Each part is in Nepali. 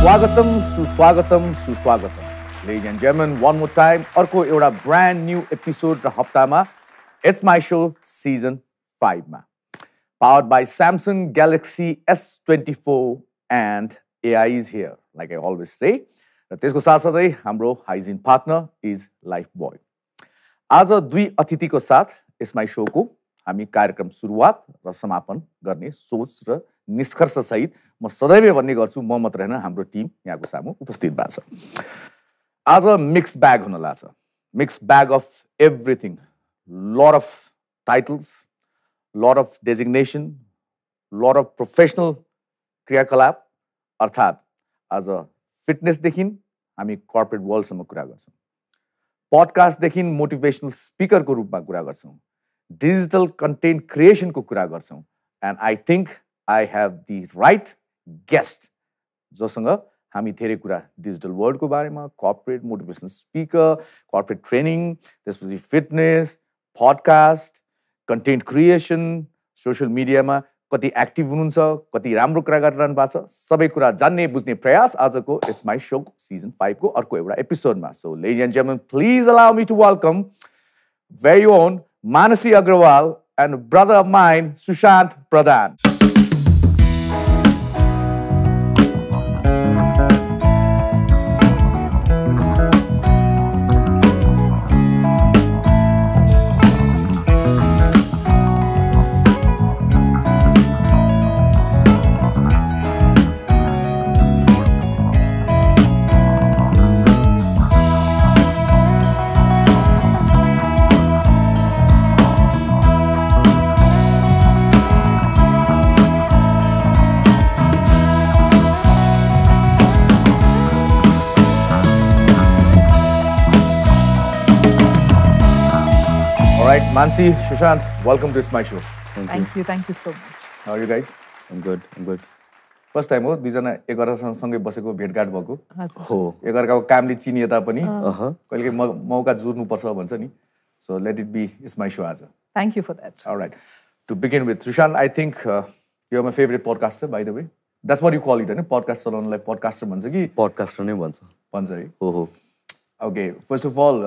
सुस्वागतम. Ladies and gentlemen, one more time, अर्को एउटा brand new episode र हप्तामा It's My Show Season 5 मा. Powered by Samsung Galaxy S24 and AI is here, like I always say. र त्यसको साथसाथै हाम्रो hygiene partner is Lifebuoy. आज दुई अतिथिको साथ It's My Show को हामी कार्यक्रम सुरुवात र समापन गर्ने सोच र निष्कर्ष सहित म सदैव भन्ने गर्छु म मात्र हैन हाम्रो टिम यहाँको सामु उपस्थित भएको छ. आज मिक्स ब्याग हुन लाग्छ. Mix bag of everything. Lot of titles, lot of designation, lot of professional क्रियाकलाप. अर्थात् आज फिटनेसदेखि हामी कर्पोरेट वर्ल्डसम्म कुरा गर्छौँ. पडकास्टदेखि मोटिभेसनल स्पिकरको रूपमा कुरा गर्छौँ. डिजिटल कन्टेन्ट क्रिएसनको कुरा गर्छौँ. And I think I have the right guest जोसँग हामी धेरै कुरा डिजिटल वर्ल्डको बारेमा, corporate motivational speaker, corporate training, त्यसपछि fitness, podcast, content creation, social मिडियामा कति एक्टिभ हुनुहुन्छ, कति राम्रो कुरा गरिरहनु भएको छ, सबै कुरा जान्ने बुझ्ने प्रयास आजको इट्स माई शो सिजन 5 को अर्को एउटा एपिसोडमा. So ladies and gentlemen, please allow me to welcome very own Mannsi Agrawal and brother of mine, Sushant Pradhan. Mannsi, Sushant, welcome to It's My Show. Thank you so much. How are you guys? I'm good. First time हो दुईजना एकअर्कासँगै बसेको भेटघाट भएको. हो. एकअर्काको कामले चिनिए तापनि कहिलेकाहीँ मौका जुर्नुपर्छ भन्छ नि. So let it be It's My Show आज. Thank you for that. All right. To begin with, Sushant, I think you're my favorite podcaster, by the way. That's what you call it, हैन? Podcast चलाउनलाई podcaster भन्छ कि? Podcaster नै भन्छ है? हो. Okay, first of all,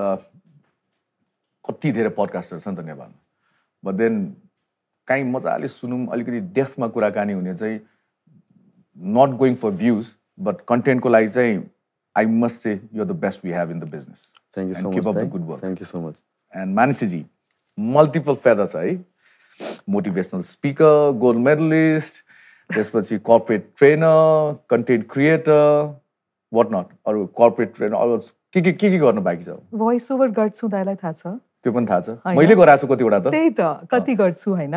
कति धेरै पडकास्टर छन् त नेपालमा. बट देन काहीँ मजाले सुनौँ, अलिकति डेफ्थमा कुराकानी हुने चाहिँ not going for views but कन्टेन्टको लागि चाहिँ I must say you are the best we have in the business. Thank you so much. Keep up the good work. Thank you so much. And Mansi ji multiple feather छ है. मोटिभेसनल स्पिकर, गोल्ड मेडलिस्ट, त्यसपछि corporate trainer, content creator, what not, अरू कर्पोरेट ट्रेनर, अरू के गर्नु बाँकी छ? भोइस ओभर गर्छु दाइलाई थाहा छ. त्यो पनि थाहा छ. मैले गराएको छु कतिवटा त. त्यही त कति गर्छु हैन.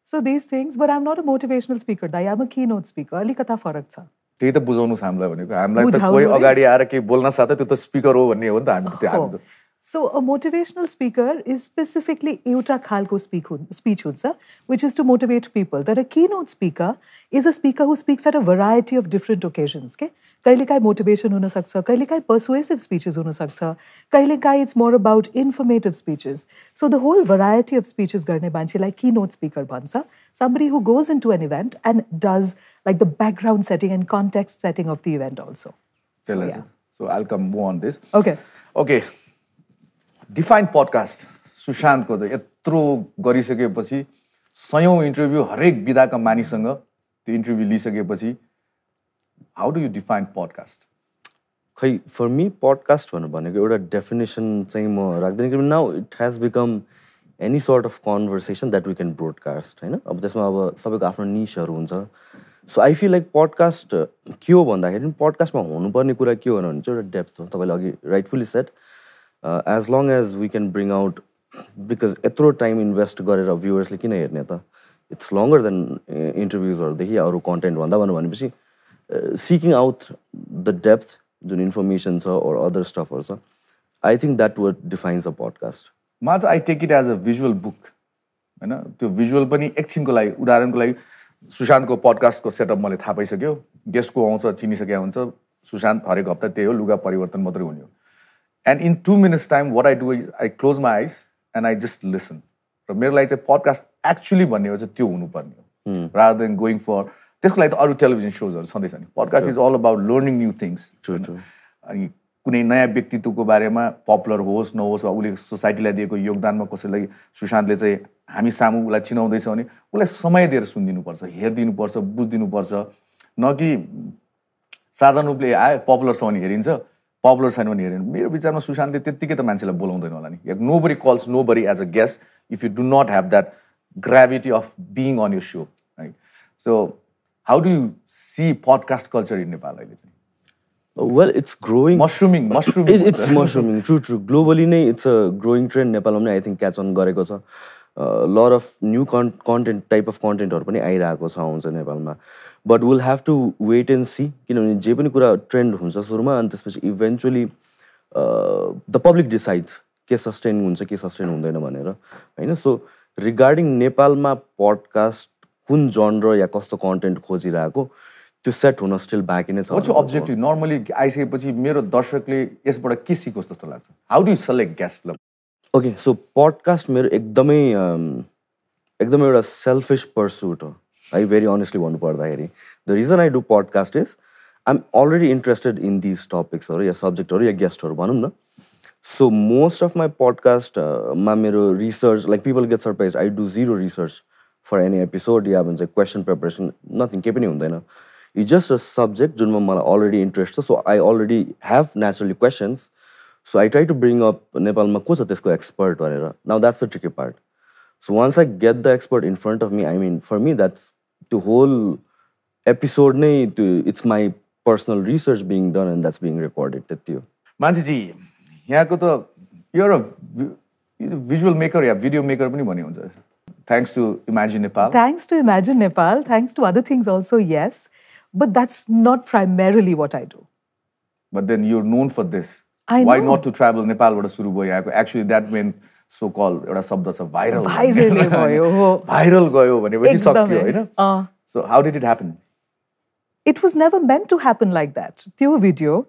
So this things, but I am not a motivational speaker दाइ, I am a keynote speaker. अलिकता फरक छ. त्यही त बुझाउनुस् हामीलाई भनेको. हामीलाई त कोही अगाडि आएर केही बोल्न साथै त्यो त स्पिकर हो भन्ने हो नि त हामी. So a motivational speaker is specifically एउटा खालको speech हुन्छ, which is to motivate people. That a keynote speaker is a speaker who speaks at a variety of different occasions. Okay? कहिलेकाहीँ motivation हुन सक्छ, कहिलेकाहीँ persuasive speeches हुन सक्छ, कहिलेकाहीँ it's more about informative speeches. So the whole variety of speeches गर्ने मान्छेलाई keynote speaker भन्छ. Somebody who goes into an event and does like the background setting and context setting of the event also. So I'll come more on this. Okay. Define podcast. सुशान्तको चाहिँ यत्रो गरिसकेपछि सयौं इन्टरभ्यू हरेक विधाका मानिससँग त्यो इन्टरभ्यू लिइसकेपछि how do you define podcast? खै फर मी पडकास्ट भनेको एउटा डेफिनेसन चाहिँ म राख्दैन कि now it has become any sort of conversation that we can broadcast होइन. अब त्यसमा अब सबैको आफ्नो निसहरू हुन्छ. So I feel like podcast के हो भन्दाखेरि पडकास्टमा हुनुपर्ने कुरा के हो भने चाहिँ एउटा डेप्थ हो. तपाईँले अघि rightfully set as long as we can bring out, because यत्रो टाइम इन्भेस्ट गरेर भ्युवर्सले किन हेर्ने त? इट्स लङ्गर देन इन्टरभ्युजहरूदेखि अरू कन्टेन्ट भन्दा भनेपछि सिकिङ आउट द डेप्थ जुन इन्फर्मेसन छ अर अदर स्टफहरू छ, I think that word defines a podcast. मा चाहिँ I take it as a visual book होइन. त्यो भिजुअल पनि एकछिनको लागि, उदाहरणको लागि सुशान्तको पडकास्टको सेटअप मैले थाहा पाइसक्यो. गेस्टको आउँछ, चिनिसकेको हुन्छ. सुशान्त हरेक हप्ता त्यही हो, लुगा परिवर्तन मात्रै हुने हो. And in 2 minutes time, what I do is I close my eyes and I just listen. र मेरो लागि चाहिँ पडकास्ट एक्चुअली भन्ने हो चाहिँ त्यो हुनुपर्ने हो. Rather than going for त्यसको लागि त अरू टेलिभिजन सोजहरू छँदैछ नि podcast is all about learning new things अनि कुनै नयाँ व्यक्तित्वको बारेमा पपुलर होस् नहोस् वा उसले सोसाइटीलाई दिएको योगदानमा कसैलाई सुशान्तले चाहिँ हामी सामु उसलाई चिनाउँदैछ भने उसलाई समय दिएर सुनिदिनुपर्छ हेरिदिनुपर्छ बुझिदिनुपर्छ न कि साधारण रूपले आयो पपुलर छ भने हेरिन्छ पपुलर छैन भने हेरिन्छ मेरो विचारमा सुशान्तले त्यत्तिकै त मान्छेलाई बोलाउँदैन होला नि nobody calls nobody as a guest if you do not have that gravity of being on your so है so how do you see podcast culture in Nepal अहिले चाहिँ Well, it's growing. Mushrooming. It's mushrooming. True. Globally, it's a growing trend. Nepal, I think, catch on gareko cha. A lot of new content, type of content, or pani airako cha huncha Nepal ma. But we'll have to wait and see. Kinabhane je pani kura trend huncha suruma ani त्यसपछि eventually the public decides के sustain हुन्छ के sustain हुँदैन भनेर हैन. So regarding Nepal ma podcast कुन genre या कस्तो content खोजिरहेको to set हुन still back in its What's your objective? Normally, आइसकेपछि मेरो दर्शकले यसबाट के सिकोस् जस्तो लाग्छ? How do you select guests? Okay, so podcast मेरो एकदमै एउटा selfish pursuit हो. I very honestly भन्नु पर्दाखेरि. The reason I do podcast is I'm already interested in these topics or yeah subject or yeah guest or भनौँ न. So most of my podcast मा मेरो research, like people get surprised, I do zero research for any episode या भन्छ question preparation, nothing केही पनि हुँदैन. It's just a subject जुनमा मलाई already interested, so I already have naturally questions. So I try to bring up नेपालमा को छ त्यसको expert भनेर. Now that's the tricky part. So once I get the expert in front of me, I mean, for me that's the whole episode नै it's my personal research being done and that's being recorded. त्यति हो. मान्छे जी यहाँको त you're a visual maker yeah video maker पनि भन्ने हुन्छ. Thanks to Imagine Nepal. Thanks to Imagine Nepal, thanks to other things also, yes. But that's not primarily what I do. But then you're known for this. I know. Why not to travel Nepal बाट सुरु भयो यहाँको actually that meant so called एउटा शब्द छ viral. Viral भयो. Viral गयो भनेपछि सक्यो हैन? So how did it happen? It was never meant to happen like that. त्यो video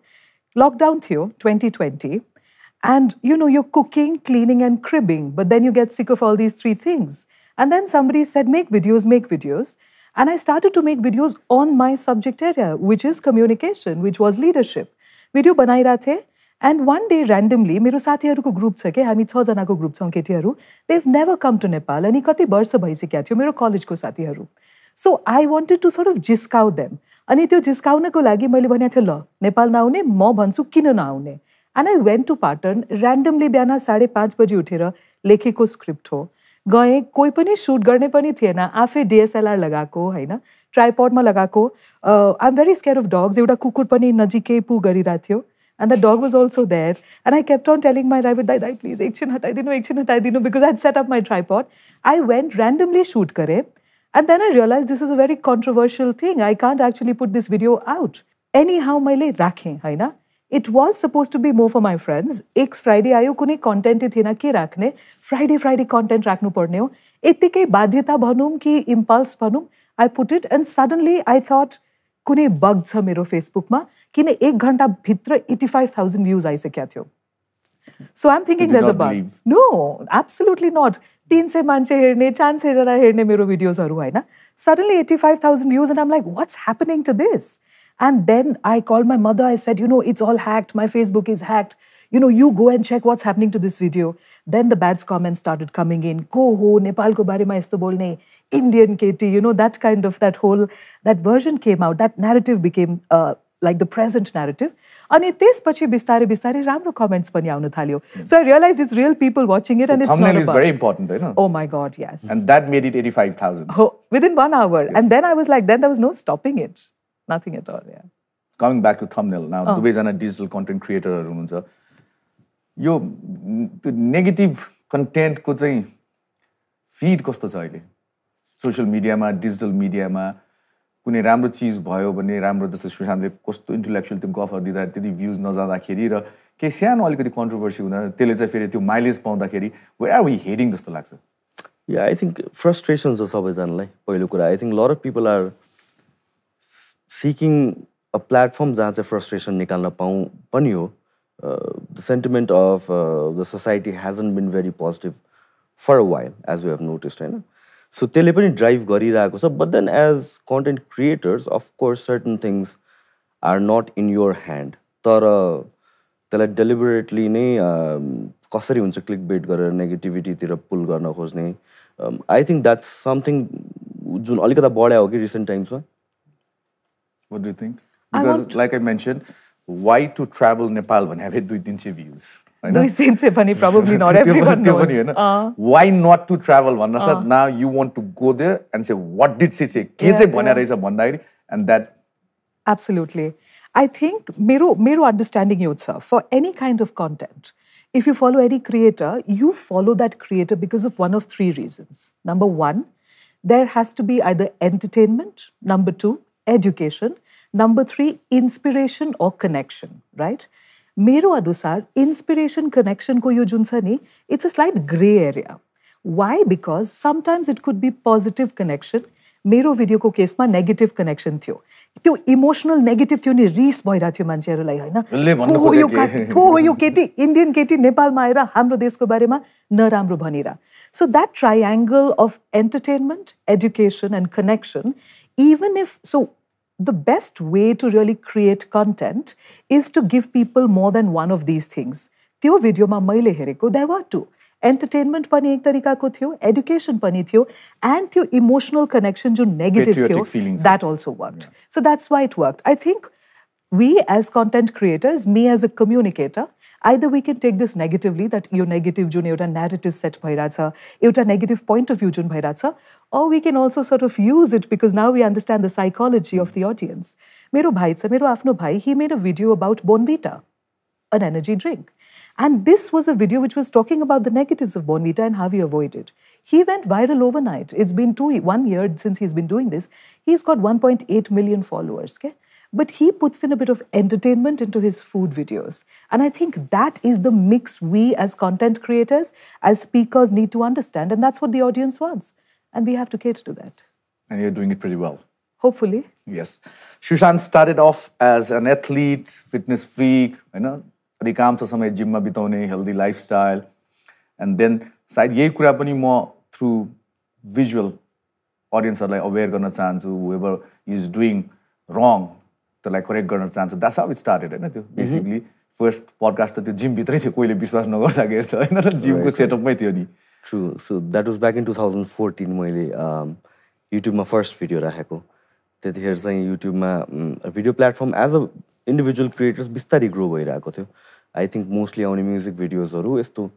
lockdown थियो 2020 and you're cooking, cleaning and cribbing but then you get sick of all these three things. And then somebody said make videos. And I started to make videos on my subject area, which is communication, which was leadership. Video बनाइरहेको थिएँ and one day randomly, मेरो साथीहरूको ग्रुप छ के हामी 6 जनाको ग्रुप छौँ केटीहरू. They've never come to Nepal अनि कति वर्ष भइसकेको थियो मेरो कलेजको साथीहरू. So I wanted to sort of जिस्काउ them. अनि त्यो जिस्काउनको लागि मैले भनेको थिएँ ल नेपाल नआउने म भन्छु किन नआउने. And I went to Patan randomly बिहान 5:30 बजे उठेर लेखेको स्क्रिप्ट हो. गएँ कोही पनि सुट गर्ने पनि थिएन आफै DSLR लगाएको हैन ट्राइपडमा लगाएको I am very scare of dogs एउटा कुकुर पनि नजिकै पु गरिरहेको थियो and the dog was also there and I kept on telling my driver dai please एकछिन हटाइदिनु because I had set up my tripod. I went randomly shoot गरे and then I realized this is a very controversial thing. I can't actually put this video out. Anyhow मैले राखेँ हैन. It was supposed to be more for my friends. एक फ्राइडे आयो कुनै कन्टेन्ट थिएन के राख्ने फ्राइडे कन्टेन्ट राख्नु पर्ने हो यतिकै बाध्यता भनौँ कि इम्पल्स भनौँ I put it and suddenly I thought कुनै बग छ मेरो फेसबुकमा किन 1 घण्टा भित्र 85,000 भ्यूज आइसकेको थियो. So I'm thinking there's a bug. No, absolutely not. 300 मान्छे हेर्ने 400 जना हेर्ने मेरो भिडियोजहरु हैन. Suddenly 85,000 views and I'm like what's happening to this? And then I called my mother. I said, it's all hacked. My Facebook is hacked. You go and check what's happening to this video. Then the bad comments started coming in. Ko ho, Nepal ko bare mein isto bolne. Indian Katie, that version came out. That narrative became like the present narrative. अनि त्यसपछि बिस्तारै राम्रो comments पनि आउन थाल्यो. So I realized it's real people watching it and it's not about. Thumbnail is very important, right? Oh my God, yes. And that made it 85,000. Oh, within 1 hour. Yes. And then I was like, then there was no stopping it. Nothing at all, yeah. Coming back to thumbnail, now दुवैजना digital content creatorहरू हुनुहुन्छ. यो नेगेटिभ कन्टेन्टको चाहिँ फिड कस्तो छ अहिले सोशल मिडियामा डिजिटल मिडियामा कुनै राम्रो चिज भयो भने राम्रो जस्तो सुशान्तले कस्तो इन्टेलेक्चुअल त्यो गफहरू दिँदा त्यति भ्युज नजाँदाखेरि र केही सानो अलिकति कन्ट्रोभर्सी हुँदा त्यसले चाहिँ फेरि त्यो माइलेज पाउँदाखेरि वेयर आर वी हेडिङ जस्तो लाग्छ. या आई थिङ्क फ्रस्ट्रेसन छ सबैजनालाई. पहिलो कुरा I think lot of people are seeking a platform जहाँ चाहिँ फ्रस्ट्रेसन निकाल्न पाऊँ पनि हो. The sentiment of the society hasn't been very positive for a while, as we have noticed, right? So त्यसले पनि drive गरिरहेको छ. But then as content creators, of course, certain things are not in your hand. तर त्यसलाई deliberately नै कसरी हुन्छ clickbait गरेर negativity तिर pull गर्न खोज्ने. I think that's something जुन अलिकता बढ्या हो कि recent times मा. What do you think? Because like I mentioned, why to travel Nepal when have 2-3 views? Probably not everyone knows. Why not to travel? Now you want to go there and say, what did she say? And that. Absolutely. I think, mero understanding you, sir, for any kind of content, if you follow any creator, you follow that creator because of one of 3 reasons. Number 1, there has to be either entertainment. Number 2, education. Number 3, inspiration or connection, right? Mero adusar, inspiration, connection ko yo jun cha ni, it's a slight gray area. Why? Because sometimes it could be positive connection. Mero video ko case ma negative connection थियो. त्यो emotional negative थियो नि रिस भइरा थियो मान्छेहरुलाई हैन को हो यो केटी इन्डियन केटी नेपालमा आएर हाम्रो देशको बारेमा नराम्रो भनिरा. So that triangle of entertainment, education and connection, even if the best way to really create content is to give people more than one of these things. त्यो भिडियोमा मैले हेरेको there were 2. Entertainment पनि एक तरिकाको थियो, education पनि थियो, and त्यो emotional connection जो negative थियो, that also worked. Yeah. So that's why it worked. I think we as content creators, me as a communicator, either we can take this negatively, that यो negative जुन एउटा narrative set भइराछ, एउटा negative point of view जुन भइराछ, or we can also sort of use it because now we understand the psychology of the audience. मेरो भाइ छ, मेरो आफ्नो भाइ, he made a video about Bonvita, an energy drink. And this was a video which was talking about the negatives of Bonvita and how we avoid it. He went viral overnight. It's been 1 year since he's been doing this. He's got 1.8 million followers. Okay? But he puts in a bit of entertainment into his food videos. And I think that is the mix we as content creators, as speakers need to understand. And that's what the audience wants. And we have to cater to that. And you're doing it pretty well. Hopefully. Yes. Sushant started off as an athlete, fitness freak, you know, अधिकांश समय जिममा बिताउने healthy lifestyle, and then सायद यही कुरा पनि म through visual audienceहरूलाई aware गर्न चाहन्छु, whoever is doing wrong त्यसलाई correct गर्न चाहन्छु. That's how it started, हैन त्यो basically first podcast त त्यो जिम भित्रै थियो, कोहीले विश्वास नगर्दाखेरि त हैन र जिमको सेटअपमै थियो नि. True. So that was back in 2014 मैले YouTube मा first video राखेको. त्यतिखेर चाहिँ YouTube मा video platform as a individual creators बिस्तारै ग्रो भइरहेको थियो. I think mostly आउने म्युजिक भिडियोजहरू यस्तो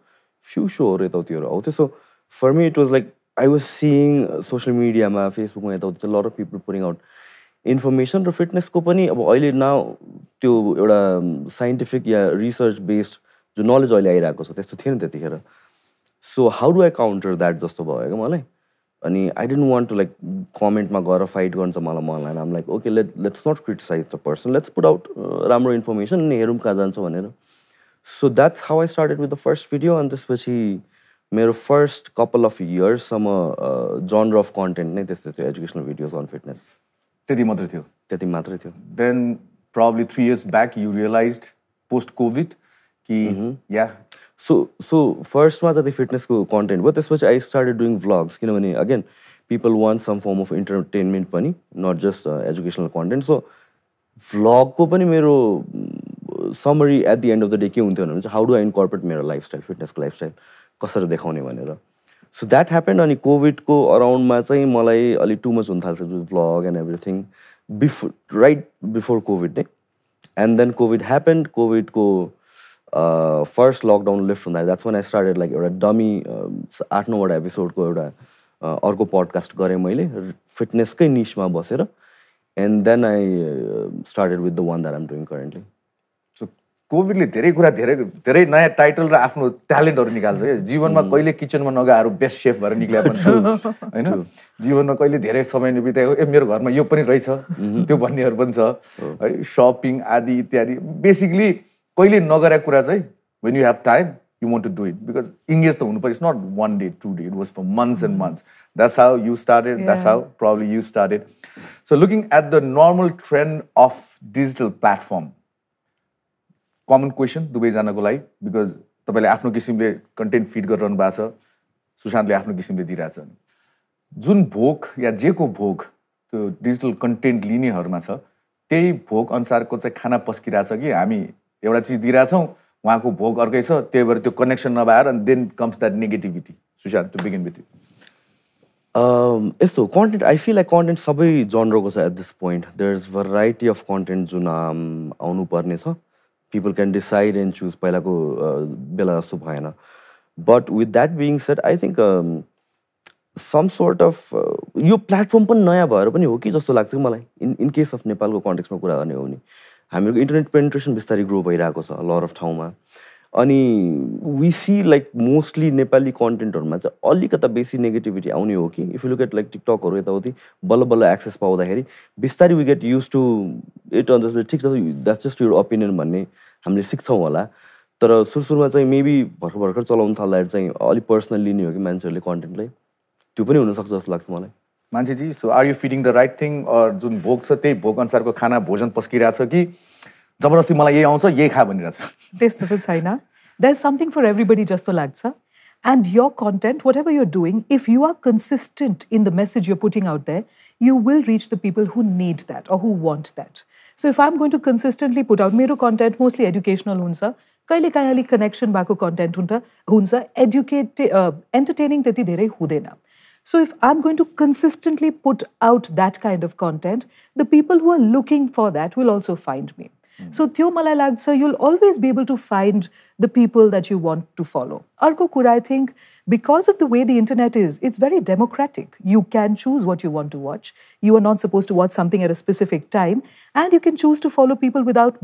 few showहरू यताउतिहरू आउँथ्यो. So for me it was like I was seeing social media मा फेसबुकमा यताउति a lot of people putting out information र फिटनेस को पनि अब अहिले नाउ त्यो एउटा साइन्टिफिक या रिसर्च बेस्ड जो नलेज अहिले आइरहेको छ त्यस्तो थिएन त्यतिखेर. So how do I counter that जस्तो भयो क्या मलाई. अनि I didn't want to like comment मा गएर fight गर्न चाहिँ मलाई मन लागेन. I'm like okay, let's not criticize the person, let's put out राम्रो information अनि हेरौँ कहाँ जान्छ भनेर. So that's how I started with the first video. And त्यसपछि मेरो first couple of years सम्म genre of content नै त्यस्तै थियो, educational videos on fitness. त्यति मात्रै थियो. त्यति मात्रै थियो. Then probably 3 years back you realized post COVID कि yeah. So first मा त the fitness को content but त्यसपछि I started doing vlogs किनभने again people want some form of entertainment पनि, not just educational content. So vlog को पनि मेरो summary at the end of the day के हुन्थ्यो भने how do I incorporate मेरो lifestyle, fitness को lifestyle कसरी देखाउने भनेर. So that happened अनि COVID को around मा चाहिँ मलाई अलि too much हुन थाल्छ vlog and everything right before COVID नै. And then COVID happened. COVID को first lockdown lift from that. That's when I started like एउटा dummy 8-9 वटा एपिसोड को एउटा अर्को पडकास्ट गरे मैले फिटनेस कै निशमा बसेर. And then I started with the one that I'm doing currently. So COVID ले धेरै कुरा धेरै नयाँ टाइटल र आफ्नो ट्यालेन्टहरु निकाल्छ के. जीवनमा कहिले किचनमा नगएर बेस्ट शेफ भएर निक्ल्या पनि छ हैन. जीवनमा कहिले धेरै समय बिताएको मेरो घरमा यो पनि रहेछ त्यो भन्नेहरु पनि छ है. शपिङ आदि इत्यादि बेसिकली कहिले नगरेको कुरा चाहिँ when you have time you want to do it because engaged त हुनु पर्यो. It's not 1 day 2 day, it was for months and months. That's how you started. Yeah. That's how probably you started. So looking at the normal trend of digital platform, common question दुवै जनाको लागि because तपाईले आफ्नो किसिमले कन्टेन्ट फिड गरिरहनु भएको छ, सुशान्तले आफ्नो किसिमले दिइराछ. जुन भोग या जेको भोग त्यो डिजिटल कन्टेन्ट लिनेहरूमा छ त्यही भोग अनुसारको चाहिँ खाना पस्किरहेछ कि हामी एउटा चिज दिइरहेछौँ उहाँको भोग अर्कै छ त्यही भएर त्यो कनेक्सन नभएर and then comes that negativity Sushant to begin with you यस्तो content I feel like content सबै जनरको छ at this point there is variety of content जुन आउनु पर्ने छ people can decide and choose पहिलाको बेला जस्तो भएन but with that being said I think some sort of यो प्लेटफर्म पनि नयाँ भएर पनि हो कि जस्तो लाग्छ कि मलाई इन केस अफ नेपालको कन्टेक्समा कुरा गर्ने हो भने हामीहरूको इन्टरनेट पेनिट्रेसन बिस्तारै ग्रो भइरहेको छ लट अफ ठाउँमा अनि we see like mostly Nepali कन्टेन्टहरूमा चाहिँ अलिकता बेसी नेगेटिभिटी आउने हो कि if you look at like टिकटकहरू यताउति बल्ल बल्ल एक्सेस पाउँदाखेरि बिस्तारै we get used to it on जसले ठिक छ द्याट्स जस्ट युर ओपिनियन भन्ने हामीले सिक्छौँ होला तर सुरुमा चाहिँ मेबी भर्खर चलाउनु थाल्दाखेरि चाहिँ अलिक पर्सनल लिने हो कि मान्छेहरूले कन्टेन्टलाई त्यो पनि हुनसक्छ जस्तो लाग्छ मलाई मान्छेजी so are you feeding the right thing or जुन भोग छ त्यही भोग अनुसारको खाना भोजन पस्किरहेछ कि जबरजस्ती मलाई यही आउँछ यही खा भनिरहेछ त्यस्तो त छैन there is something for everybody जस्तो लाग्छ and your content whatever you're doing if you are consistent in the message you're putting out there you will reach the people who need that or who want that. So if I'm going to consistently put out मेरो content mostly educational हुन्छ कहिले काहीँ अलिक कनेक्सन भएको कन्टेन्ट हुन्छ entertaining त्यति धेरै हुँदैन. So if I'm going to consistently put out that kind of content, the people who are looking for that will also find me. So त्यो मलाई लाग्छ you'll always be able to find the people that you want to follow. अर्को कुरा I think because of the way the internet is, it's very democratic. You can choose what you want to watch. You are not supposed to watch something at a specific time. And you can choose to follow people without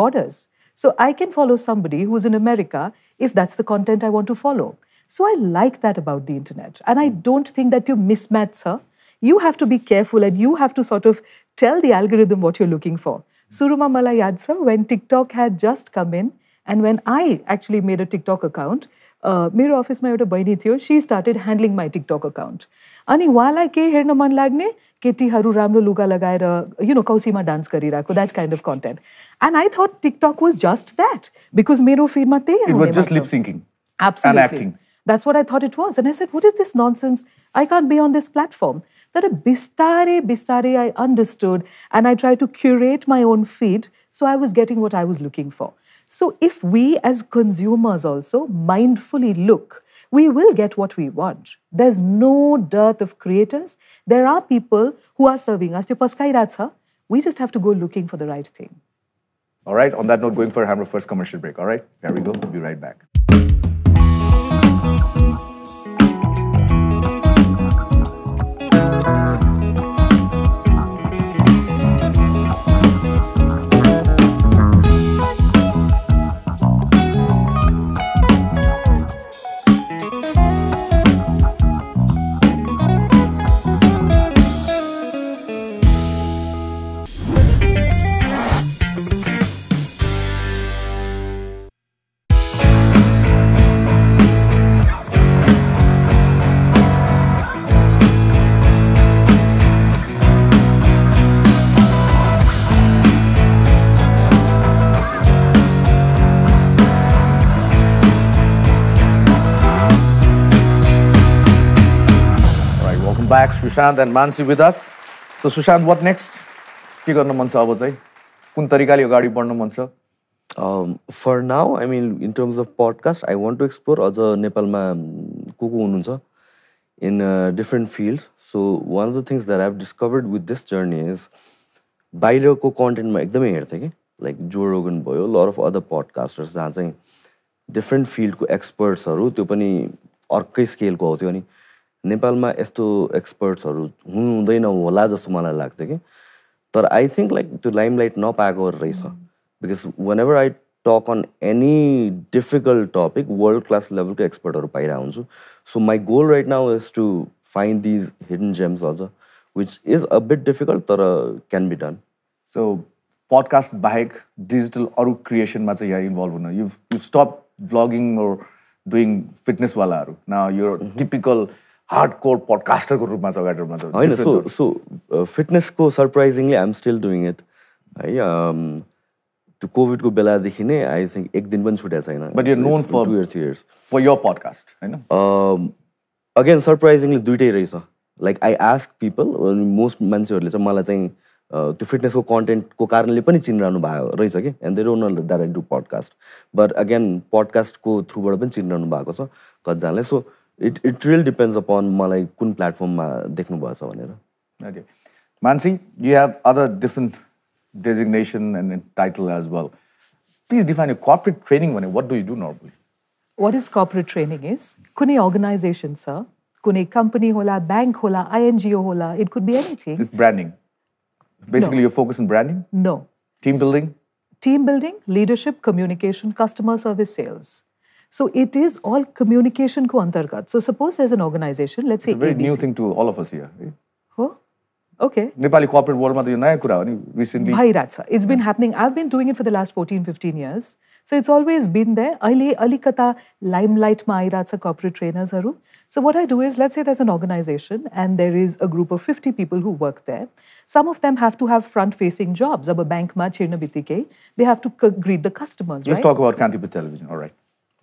borders. So I can follow somebody who's in America if that's the content I want to follow. So I like that about the internet. And I don't think that you mismatch her. You have to be careful and you have to sort of tell the algorithm what you're looking for. Suruma mala yaad cha, when TikTok had just come in and when I actually made a TikTok account, मेरो अफिसमा एउटा बहिनी थियो she started handling my TikTok account अनि उहाँलाई के हेर्न मन लाग्ने केटीहरू राम्रो लुगा लगाएर यु नो कौसीमा डान्स गरिरहेको that kind of content and I thought TikTok was just that because मेरो फिडमा त्यही Absolutely. That's what I thought it was. And I said, what is this nonsense? I can't be on this platform. That bistare I understood and I tried to curate my own feed so I was getting what I was looking for. So if we as consumers also mindfully look, we will get what we want. There's no dearth of creators. There are people who are serving us. We just have to go looking for the right thing. All right, on that note, going for our first commercial break. All right, there we go. We'll be right back. Back, Sushant and Mannsi with us. So Sushant, what next? के गर्न मन छ अब चाहिँ कुन तरिकाले अगाडि बढ्न मन छ? For now, I mean, in terms of podcast, I want to explore अझ नेपालमा को हुनुहुन्छ in different fields. So one of the things that I've discovered with this journey is बाहिरको कन्टेन्टमा एकदमै हेर्थेँ कि लाइक जो रोगन भयो lot of other podcasters जहाँ चाहिँ different फिल्डको एक्सपर्ट्सहरू त्यो पनि अर्कै स्केलको आउँथ्यो अनि नेपालमा यस्तो एक्सपर्ट्सहरू हुँदैन होला जस्तो मलाई लाग्थ्यो कि तर आई थिङ्क लाइक त्यो लाइमलाइट नपाएको रहेछ because whenever I talk on any difficult topic world class लेभलको एक्सपर्टहरू पाइरहेको हुन्छु so my goal right now is to find these hidden gems अझ which is a bit difficult तर can be done so podcast बाहेक डिजिटल अरू क्रिएसनमा चाहिँ यहाँ इन्भल्भ हुन you stop vlogging or doing फिटनेसवालाहरू न यो टिपिकल हार्डकोर पडकास्टरको रूपमा छ अगाडिमा छ होइन सो फिटनेसको surprisingly I am still doing it है त्यो कोभिडको बेलादेखि नै आई थिङ्क एक दिन पनि छुटेको छैन but you known for 2 years for your podcast होइन अगेन सरप्राइजिङली दुइटै रहेछ Like I ask people, most मान्छेहरूले चाहिँ मलाई चाहिँ त्यो फिटनेसको कन्टेन्टको कारणले पनि चिनिरहनु भएको रहेछ कि, and they don't know that I do podcast, but again पडकास्टको थ्रुबाट पनि चिनिरहनु भएको छ कतिजनाले. So it real depends upon मलाई कुन प्लेटफर्ममा देख्नुभएछ भनेर. Okay. Mannsi, you have other different designation and title as well. Please define your corporate training. What do you do normally? What is corporate training is, kune organization, sir, kune company hola, bank hola, INGO hola, it could be anything. It's branding. Basically, No. you're focused on branding? No. Team building? Team building, leadership, communication, customer service, sales. So it is all communication ko antargat. So suppose there's an organization, let's say It's a very ABC. new thing to all of us here. Oh, okay. Nepali corporate world ma to yo naya kura ho ni recently. Bhairatsa. It's been happening. I've been doing it for the last 14, 15 years. So it's always been there. Aile alikata limelight ma airatsa corporate trainers haru. So what I do is, let's say there's an organization and there is a group of 50 people who work there. Some of them have to have front-facing jobs. Ab bank ma chirna bitike, they have to greet the customers, Let's right? talk about Kantipur television. All right.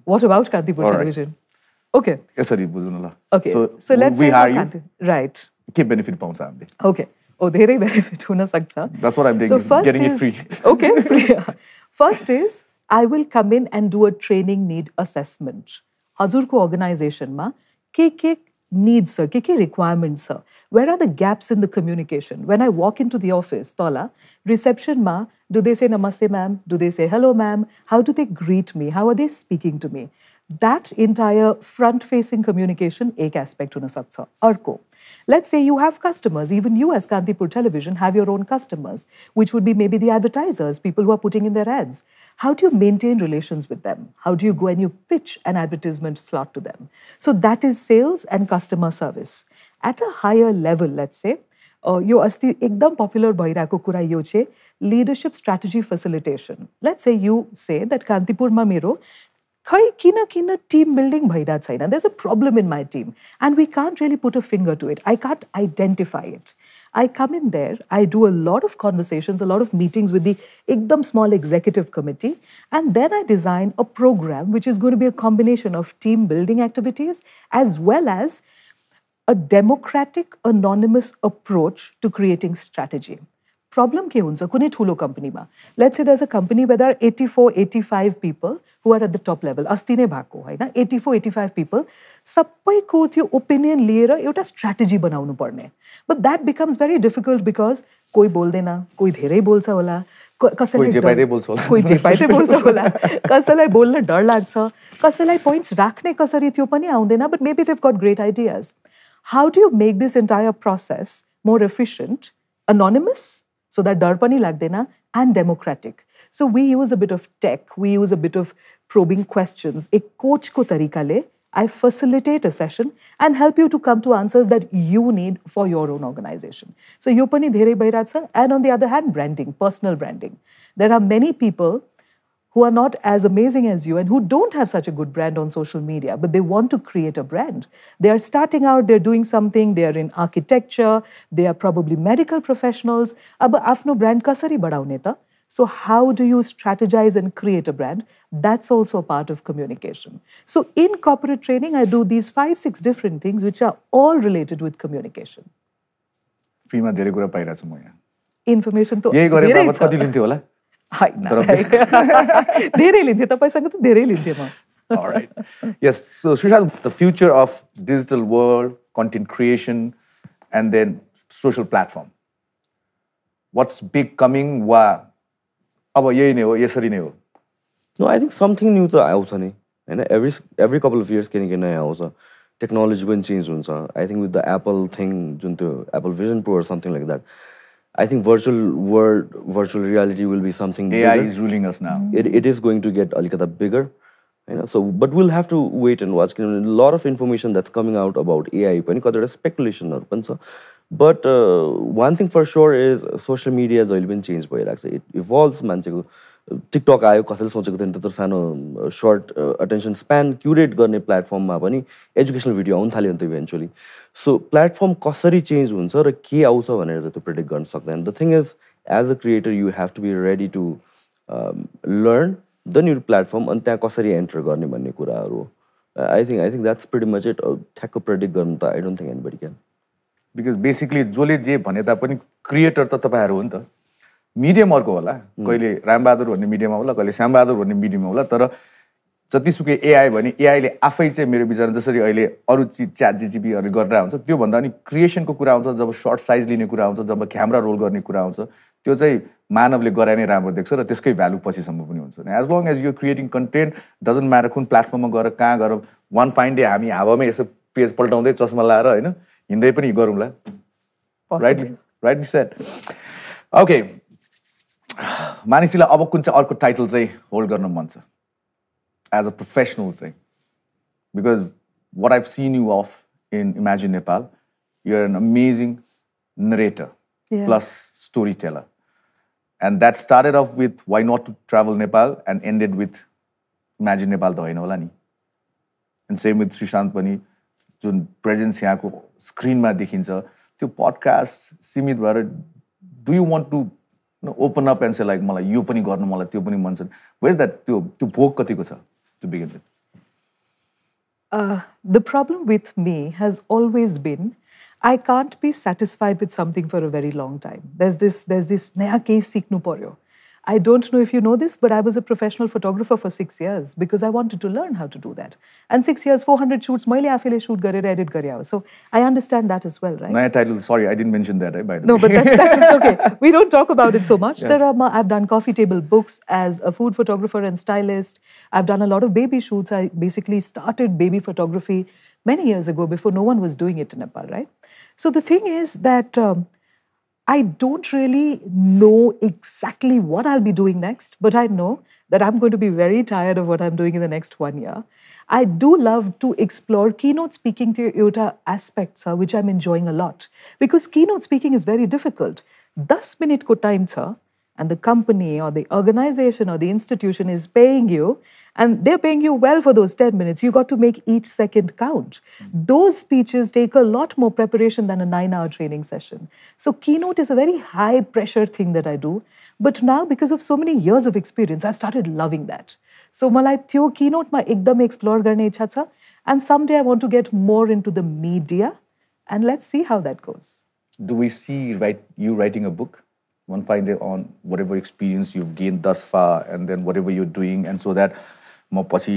What about Kantipur All right. television? Okay. Yes, sir. Buzunala. Okay. So let's we say hire you. Right. के benefit पाउँछ हामीले? Okay. Oh, धेरै benefit हुन सक्छ. That's what I'm thinking. So first Getting is, it free. Okay, free. First is, I will come in and do a training need assessment. हजुरको organization मा के needs छ, के requirements छ. Where are the gaps in the communication? When I walk into the office, तल reception मा, do they say namaste ma'am? Do they say hello ma'am? How do they greet me? How are they speaking to me? That entire front-facing communication एक aspect हुन सक्छ. अर्को, let's say you have customers, even you as Kantipur Television have your own customers, which would be maybe the advertisers, people who are putting in their ads. How do you maintain relations with them? How do you go and you pitch an advertisement slot to them? So that is sales and customer service. At a higher level, let's say, यो अस्ति एकदम popular भइरहेको कुरा यो चाहिँ leadership strategy facilitation. Let's say you say that कान्तिपुरमा मेरो खै किन team building भइरहेको छैन. There's a problem in my team and we can't really put a finger to it. I can't identify it. I come in there, I do a lot of conversations, a lot of meetings with the ekdam small executive committee, and then I design a program which is going to be a combination of team building activities as well as a democratic, anonymous approach to creating strategy. Problem के हुन्छ कुनै ठुलो कम्पनीमा, let's say there's a company where there are 84, 85 people who are at the top level. अस्ति नै भएको हैन, 84, 85 people, सबैको त्यो ओपिनियन लिएर एउटा स्ट्र्याटेजी बनाउनु पर्ने. But that becomes very difficult because कोही बोल्दैन, कोही धेरै बोल्छ होला, कसैलाई जे पाइदै बोल्छ होला, कोही जे पाइदै बोल्छ होला, कसैलाई बोल्न डर लाग्छ, कसैलाई पोइन्ट्स राख्ने कसरी त्यो पनि आउँदैन, but maybe they've got great ideas. How do you make this entire process more efficient, anonymous, so that डर पनि लाग्दैन, and democratic? So we use a bit of tech, we use a bit of probing questions. एक coach को तरिकाले I facilitate a session and help you to come to answers that you need for your own organization. So यो पनि धेरै भइरहेछ. And on the other hand, branding, personal branding. There are many people who are not as amazing as you and who don't have such a good brand on social media, but they want to create a brand. They are starting out, they're doing something, they are in architecture, they are probably medical professionals. अब आफ्नो brand कसरी बढाउने त? So how do you strategize and create a brand? That's also part of communication. So in corporate training, I do these 5-6 different things which are all related with communication. Free मा धेरै कुरा पाइरहेछु म यहाँ. Information तो यही गरे बाबत कति लिन्थ्यो होला? हैन. धेरै लिन्थे, तपाईसँग त धेरै लिन्थे म. All right. Yes. So Sushant, the future of digital world, content creation, and then social platform. What's big coming? Wa अब यही नै हो, यसरी नै हो. No, I think something new त आउँछ नि हैन. Every couple of years के नयाँ आउँछ. Technology पनि change हुन्छ. I think with the Apple thing, जुन त्यो Apple Vision Pro or something like that, I think virtual reality will be something AI bigger. is ruling us now. It is going to get alikata bigger, you know. So, but we'll have to wait and watch. A lot of information that's coming out about AI, pani kadara speculation haru pani cha. But one thing for sure is social media has already been changed by it. It evolves. मान्छेको TikTok आयो, कसैले सोचेको थिएन त्यत्रो सानो short attention span curate गर्ने प्लेटफर्ममा पनि एजुकेसनल भिडियो आउन थाल्यो नि त इभेन्चुअली. सो प्लेटफर्म कसरी चेन्ज हुन्छ र के आउँछ भनेर त त्यो प्रेडिक्ट गर्न सक्दैन. The thing is as a creator you have to be ready to learn the new platform अनि त्यहाँ कसरी एन्टर गर्ने भन्ने कुराहरू. I think that's pretty much it. ठ्याक्क प्रेडिक्ट गर्नु त I don't think anybody can. Because basically जसले जे भने तापनि क्रिएटर त तपाईँहरू हो नि त मिडियम अर्को होला कहिले रामबहादुर भन्ने मिडियममा होला कहिले श्यामबहादुर भन्ने मिडियममा होला तर जतिसुकै एआई भने एआईले आफै चाहिँ मेरो विचारमा जसरी अहिले अरू चिज च्याट जिटिपीहरू गरेर हुन्छ त्योभन्दा नि क्रिएसनको कुरा आउँछ जब सर्ट साइज लिने कुरा आउँछ जब क्यामेरा रोल गर्ने कुरा आउँछ त्यो चाहिँ मानवले गरे नै राम्रो देख्छ र त्यसकै भ्यालु पछिसम्म पनि हुन्छ as long as you creating content doesn't matter कुन प्लेटफर्ममा गएर कहाँ गएर वान फाइन डे हामी हावामै यसो पेज पल्टाउँदै चस्मा लाएर होइन हिँड्दै पनि गरौँला राइटली सेट ओके मानिसलाई अब कुन चाहिँ अर्को टाइटल चाहिँ होल्ड गर्न मन छ as a professional thing because what I've seen you of in Imagine Nepal, you're an amazing narrator plus storyteller. And that started off with Why Not to Travel Nepal and ended with Imagine Nepal to hoina hola ni. And same with Sushant pani jun presence yahako screen ma dekhincha tyo podcast सीमित भएर do you want to open up and say like मलाई यो पनि गर्नु मलाई त्यो पनि मन छ where is that त्यो भोग कतिको छ to begin with? The problem with me has always been I can't be satisfied with something for a very long time. There's this नया केही सिक्नु पर्यो. I don't know if you know this, but I was a professional photographer for 6 years because I wanted to learn how to do that. And 6 years, 400 shoots, मैले आफैले shoot गरेर edit गरे हो. So I understand that as well, right? My title, sorry, I didn't mention that, by the way. No, but that's it's okay. We don't talk about it so much. Yeah. I've done coffee table books as a food photographer and stylist. I've done a lot of baby shoots. I basically started baby photography many years ago before no one was doing it in Nepal, right? So the thing is that I don't really know exactly what I'll be doing next, but I know that I'm going to be very tired of what I'm doing in the next 1 year. I do love to explore keynote speaking to एउटा aspects which I'm enjoying a lot. Because keynote speaking is very difficult. 10 minute ko time cha, and the company or the organization or the institution is paying you, and they're paying you well for those 10 minutes. You got to make each second count. Those speeches take a lot more preparation than a 9-hour training session. So keynote is a very high pressure thing that I do. But now, because of so many years of experience, I've started loving that. So malai त्यो keynote ma ekdam explore गर्ने इच्छा छ. And someday I want to get more into the media. And let's see how that goes. Do we see you writing a book? One fine day on whatever experience you've gained thus far and then whatever you're doing and so that म पछि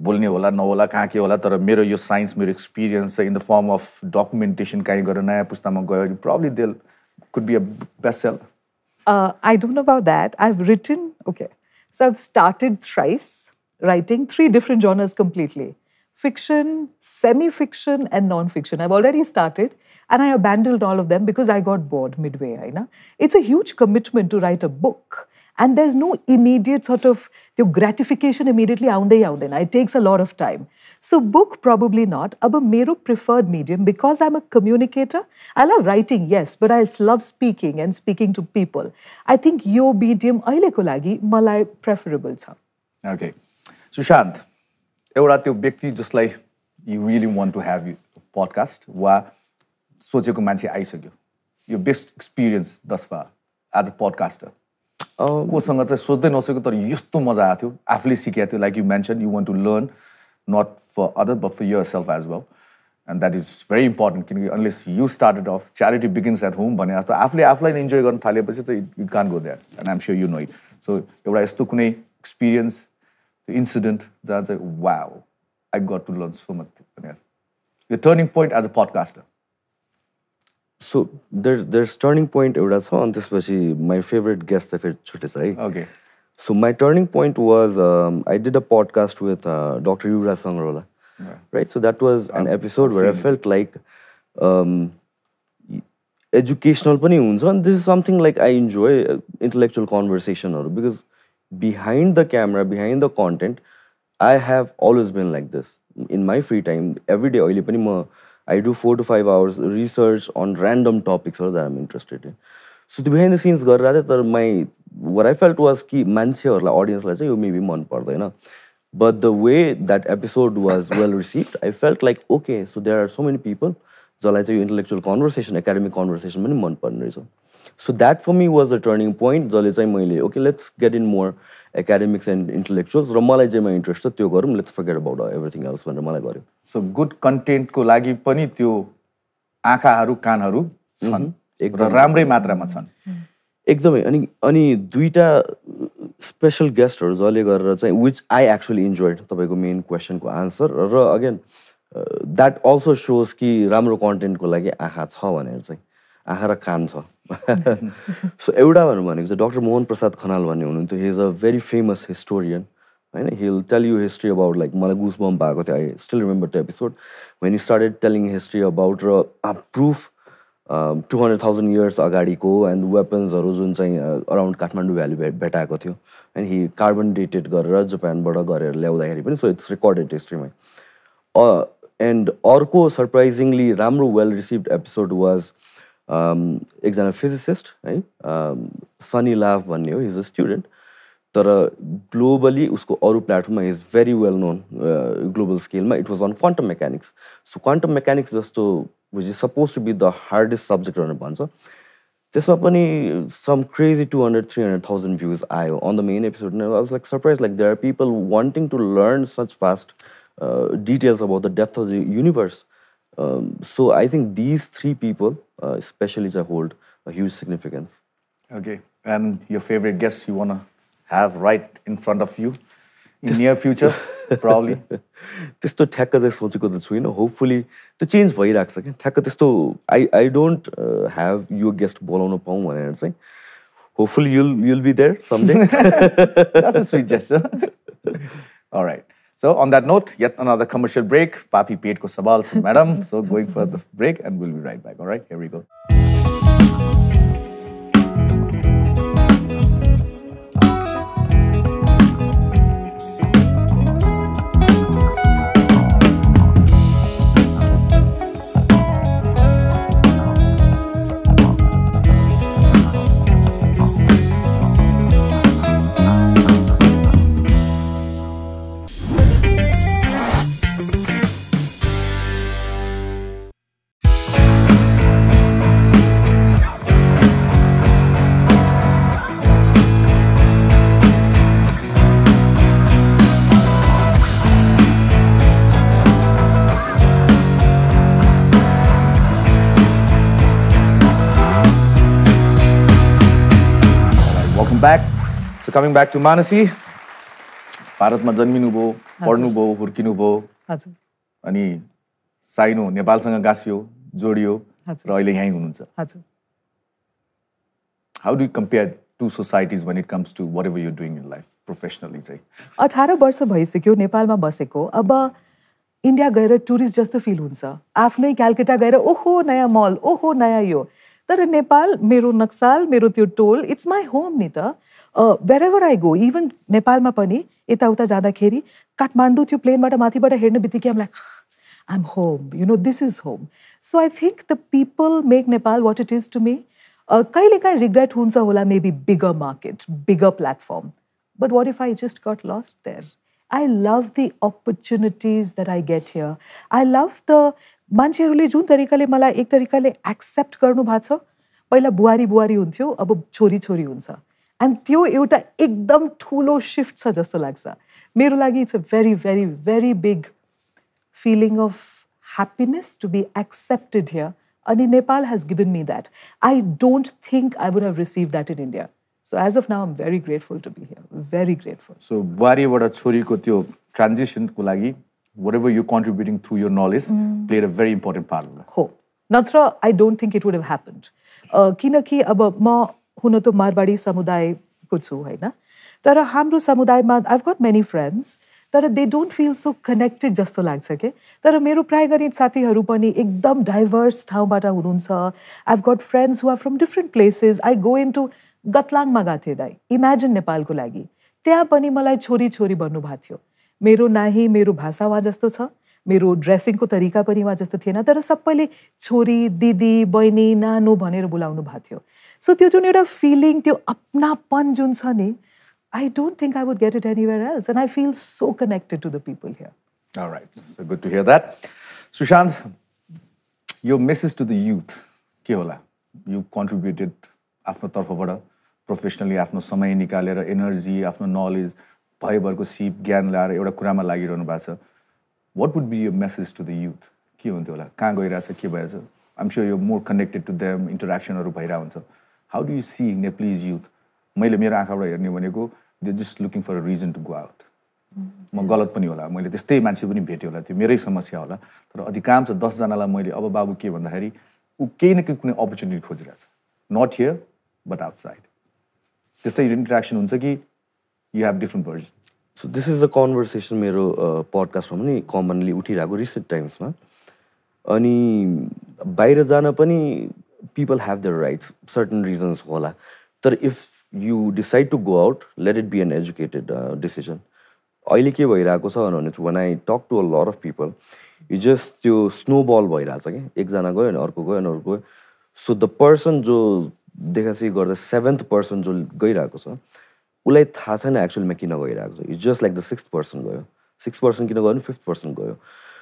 बोल्ने होला नहोला कहाँ के होला तर मेरो यो साइन्स मेरो experience in the form of documentation काहीँ गरेर नयाँ पुस्तामा गयो probably there could be a bestseller. I don't know about that. I've written, okay. So I've started thrice writing 3 different genres completely. Fiction, semi-fiction, and non-fiction. I've already started and I abandoned all of them because I got bored midway. It's a huge commitment to write a book. And there's no immediate sort of gratification immediately आउँदैन. It takes a lot of time. So book, probably not. अब मेरो preferred medium, because I'm a communicator, I love writing, yes, but I love speaking and speaking to people. I think यो medium अहिलेको लागि मलाई preferable छ. Okay. Sushant, एउटा त्यो व्यक्ति जसलाई you really want to have a podcast वा सोचेको मान्छे आइसक्यो. Your best experience thus far as a podcaster. कोसँग चाहिँ सोच्दै नसकेको तर यस्तो मजा आएको थियो आफूले सिकेको थियो like you mentioned you want to learn not for others but for yourself as well and that is very important किनकि unless you started off charity begins at home भने जस्तो आफूले आफूलाई इन्जोय गर्न थालेपछि चाहिँ you can't go there and I'm sure you know it so एउटा यस्तो कुनै experience incident जहाँ चाहिँ wow I got to learn so much भने the turning point as a podcaster. So there's turning point एउटा छ अनि त्यसपछि my favorite guest चाहिँ फेरि छुटेछ है. Okay. So my turning point was I did a podcast with Dr. Suraj Singh Thakuri. Right? So that was an episode where I felt like educational पनि हुन्छ and this is something like I enjoy intellectual conversation because behind the camera, behind the content, I have always been like this. In my free time, every day अहिले पनि म I do 4 to 5 hours research on random topics that I'm interested in. So the behind the scenes what I felt was कि मान्छेहरुलाई audience-लाई चाहिँ यो maybe मन पर्दैन. But the way that episode was well received, I felt like okay, so there are so many people जसलाई चाहिँ intellectual conversation, academic conversation पनि मन पर्ने रहेछ. So that for me was the turning point. जसले चाहिँ मैले okay, let's get in more academics and intellectuals. र मलाई जेमा इन्ट्रेस्ट छ त्यो गरौँ. Let's forget about everything else भनेर मलाई गर्यो. So good content को लागि पनि त्यो आँखाहरू कानहरू छन् र राम्रै मात्रामा छन् एकदमै अनि दुईटा स्पेशल गेस्टहरू जसले गरेर चाहिँ विच आई एक्चुअली इन्जोयड तपाईँको मेन क्वेसनको आन्सर र अगेन द्याट अल्सो सोज कि राम्रो कन्टेन्टको लागि आँखा छ भनेर चाहिँ आँखा र कान छ सो एउटा भनेको चाहिँ डाक्टर मोहन प्रसाद खनाल भन्ने हुनुहुन्थ्यो he is a very famous historian होइन he will tell you history about like मलाई गुस बम भएको थियो I still remember the episode when you started telling history about र प्रुफ 200,000 इयर्स अगाडिको एन्ड वेपन्सहरू जुन चाहिँ अराउन्ड काठमाडौँ भ्याली भेटाएको थियो एन्ड हि कार्बन डेटेड गरेर जापानबाट गरेर ल्याउँदाखेरि पनि सो इट्स रेकर्डेड हिस्ट्रीमै एन्ड अर्को सरप्राइजिङली राम्रो वेल रिसिभड एपिसोड वाज एकजना फिजिसिस्ट है सनी लाभ भन्ने हो इज अ स्टुडेन्ट तर ग्लोबली उसको अरू प्लेटफर्ममा is very well known global स्केलमा it was on quantum mechanics so quantum mechanics जस्तो which is suppose to be the hardest subject भनेर भन्छ त्यसमा पनि सम क्रेजी 200-300,000 भ्युज आयो on the main episode I was like surprise like there are people wanting to learn such fast details about the depth of the universe. So I think these three people especially hold a huge significance. Okay. And your favorite guests you want to have right in front of you in near future, probably? त्यस्तो ठ्याक्क चाहिँ सोचेको त छुइनँ होपफुली त्यो चेन्ज भइरहेको छ क्या ठ्याक्क त्यस्तो आई डोन्ट ह्याभ यो गेस्ट बोलाउन पाऊँ भनेर चाहिँ hopefully you'll be there someday. That's a sweet gesture. All right. So on that note, yet another commercial break. Papi Pet ko sabal se madam. So going for the break and we'll be right back. All right, here we go. Back. So coming back to Mannsi, भारतमा जन्मिनुभयो पढ्नुभयो हुर्किनुभयो अनि साइनो नेपालसँग गाँसियो जोडियो र अहिले यहीँ हुनुहुन्छ How do you compare two societies when it comes to whatever you're doing in life professionally चाहिँ 18 वर्ष भइसक्यो नेपालमा बसेको अब इन्डिया गएर टुरिस्ट जस्तो फिल हुन्छ आफ्नै क्यालकाटा गएर ओहो नयाँ मल ओहो नयाँ यो तर नेपाल मेरो नक्साल मेरो त्यो टोल इट्स माई होम नि त वेरेभर आई गो इभन नेपालमा पनि यताउता जाँदाखेरि काठमाडौँ त्यो प्लेनबाट माथिबाट हेर्ने बित्तिकै um like I am home you know this is home so I think the people make Nepal what it is to me कहिलेकाहीँ रिग्रेट हुन्छ होला maybe bigger market bigger platform but what if I just got lost there I love the opportunities that I get here I love the मान्छेहरूले जुन तरिकाले मलाई एक तरिकाले एक्सेप्ट गर्नु भएको छ पहिला बुहारी बुहारी हुन्थ्यो अब छोरी छोरी हुन्छ एन्ड त्यो एउटा एकदम ठुलो शिफ्ट छ जस्तो लाग्छ मेरो लागि it's a very very very big feeling of happiness to be accepted here अनि Nepal has given me that I don't think I would have receive that in India so as of now I am very grateful to be here very grateful so बुहारीबाट छोरीको त्यो ट्रान्जिसनको लागि whatever you're contributing through your knowledge played a very important part. हो नत्र I don't think it would have happened. किनकि अब म हुन त मारवाडी समुदायको छु होइन तर हाम्रो समुदायमा I've got many friends तर they don't feel so connected जस्तो लाग्छ के तर मेरो प्राय गरी साथीहरू पनि एकदम डाइभर्स ठाउँबाट हुनुहुन्छ I've got friends who are from different places. I go into गतलाङमा गएको थिएँ दाइ इमेजिन नेपालको लागि त्यहाँ पनि मलाई छोरी छोरी भन्नुभएको थियो मेरो नाही मेरो भाषा वहाँ जस्तो छ मेरो ड्रेसिङको तरिका पनि वहाँ जस्तो थिएन तर सबैले छोरी दिदी बहिनी नानो भनेर बोलाउनु भएको थियो सो त्यो जुन एउटा फिलिङ त्यो अपनापन जुन छ नि I don't think I would get it anywhere else and I feel so connected to the people here. All right, so good to hear that. Sushant, your message to the youth, के होला? You contributed आफ्नो तर्फबाट प्रोफेसनली आफ्नो समय निकालेर एनर्जी आफ्नो नलेज भयभरको सिप ज्ञान ल्याएर एउटा कुरामा लागिरहनु भएको छ. What would be your message to the youth? के हुन्थ्यो होला? कहाँ गइरहेछ के भइरहेछ? I'm sure you're more connected to them, interactionहरू भइरहेको हुन्छ. How do you see Nepalese youth? मैले मेरो आँखाबाट हेर्ने भनेको they're just looking for a reason to go out. म गलत पनि होला, मैले त्यस्तै मान्छे पनि भेट्यो होला, त्यो मेरै समस्या होला, तर अधिकांश 10 जनालाई मैले अब बाबु के भन्दाखेरि उ केही न केही कुनै अपर्च्युनिटी खोजिरहेछ. Not here but outside. त्यस्तै इन्टरेक्सन हुन्छ कि you have different version. So this is a conversation मेरो पडकास्टमा पनि कमनली उठिरहेको रिसेन्ट टाइम्समा. अनि बाहिर जान पनि people have their rights, certain reasons होला. तर if you decide to go out, let it be an educated decision. अहिले के भइरहेको छ भने when I talk to a lot of people, you just त्यो snowball भइरहेछ के एकजना गयो अनि अर्को गयो अनि अर्को गयो. So the person जो देखासी गर्दा 7th person जो गइरहेको छ उलाई थाहा छैन एक्चुअली किन गइरहेको छ. It's just like the 6th person गयो. 6th person किन गयो नि 5th person गयो.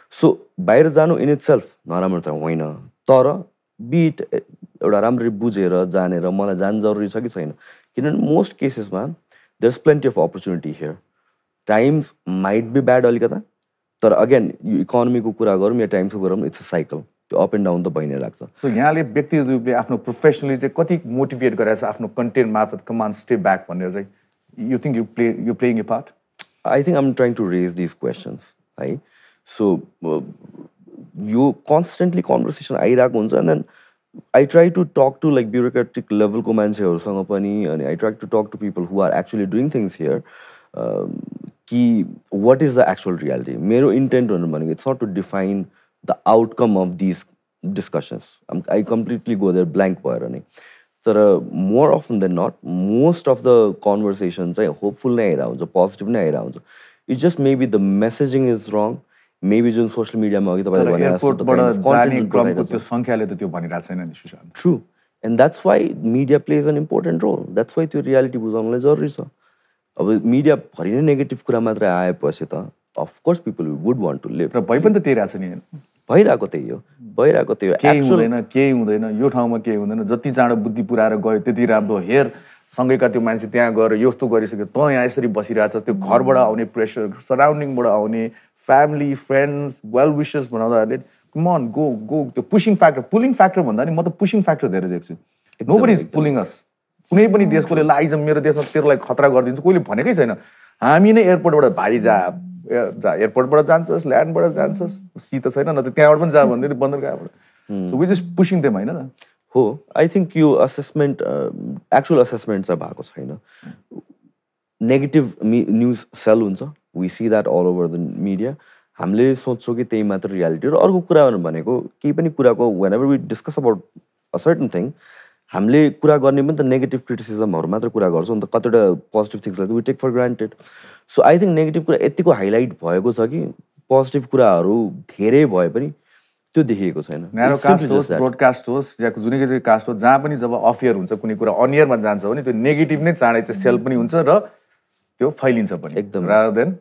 So बाहिर जानु in itself नराम्रो त होइन, तर बीट एउटा राम्ररी बुझेर जानेर मलाई जान जरुरी छ कि छैन. किनभने most केसेसमा there's plenty of opportunity here. Times might be bad अलिकता, तर अगेन यो इकोनोमीको कुरा गरौँ या टाइम्सको गरौँ, इट्स अ साइकल. त्यो अप एन्ड डाउन त भइ नै लाग्छ. सो यहाँले व्यक्तिगत रूपले आफ्नो प्रोफेसनली चाहिँ कति मोटिभेट गरेछ आफ्नो कन्टेन्ट मार्फत कमान स्टेप ब्याक भनेर चाहिँ you think you're playing a part? I think I'm trying to raise these questions, right? So you constantly conversation आइरहेको हुन्छ, and then I try to talk to like bureaucratic level को मान्छेहरुसँग पनि, and I try to talk to people who are actually doing things here. कि what is the actual reality? मेरो intent हुनु भनेको it's not to define the outcome of these discussions. I completely go there blank भएर नै. तर more often than not, most of the conversations चाहिँ hopeful नै आइरहेको हुन्छ, positive नै आइरहेको हुन्छ. It's just maybe the messaging is wrong. Maybe जुन social media मा अघि तपाईले भने जस्तो त्यो संख्याले त त्यो भनिरहेको छैन नि Sushant. True. And that's why media plays an important role. That's why त्यो reality बुझाउनलाई जरुरी छ. अब मिडिया भरि नै नेगेटिभ कुरा मात्र आएपछि त of course people would want to live. र भइ पनि त त्यही रहेछ नि. भइरहेको त्यही हो. भइरहेको त्यही हो. केही हुँदैन, यो ठाउँमा केही हुँदैन, जति चाँडो बुद्धि पुराएर गयो त्यति राम्रो. हेर सँगैका त्यो मान्छे त्यहाँ गएर यस्तो गरिसक्यो, त यहाँ यसरी बसिरहेछ, त्यो घरबाट आउने प्रेसर, सराउन्डिङबाट आउने फ्यामिली फ्रेन्ड्स वेल विशेस बनाउँदाखेरि कम अन गो त्यो पुशिङ फ्याक्टर, पुलिङ फ्याक्टर भन्दा नि म त पुशिङ फ्याक्टर धेरै देख्छु. नोबडी इज पुलिङ अस. कुनै पनि देशकोले आइज मेरो देशमा तेरोलाई खतरा गरिदिन्छु कोहीले भनेकै छैन. हामी नै एयरपोर्टबाट भाइ जा एयरपोर्टबाट जान्छस्, ल्यान्डबाट जान्छस्, सी त छैन, न त त्यहाँबाट पनि जा भन्दै बन्दरगाहबाट. So we just pushing them हैन र. हो, आई थिंक यो असेसमेन्ट एक्चुअल असेसमेन्ट चाहिँ भएको छैन. नेगेटिभ न्युज सेल हुन्छ, we see that all over the media. हामीले सोच्छौँ कि त्यही मात्र रियालिटी. र अर्को कुरा भनेको केही पनि कुराको whenever we discuss about a certain thing, हामीले कुरा गर्ने पनि त नेगेटिभ क्रिटिसिजमहरू मात्र कुरा गर्छौँ नि त. कतिवटा पोजिटिभ थिङ्सलाई we take for granted. So I think negative कुरा यतिको हाइलाइट भएको छ कि पोजिटिभ कुराहरू धेरै भए पनि त्यो देखिएको छैन. न्यारो कास्ट होस्, ब्रोडकास्ट होस्, या जुनै चाहिँ कास्ट होस्, जहाँ पनि जब अफियर हुन्छ कुनै कुरा अनियरमा जान्छ भने त्यो नेगेटिभ नै चाँडै चाहिँ सेल पनि हुन्छ र त्यो फैलिन्छ पनि एकदम, rather than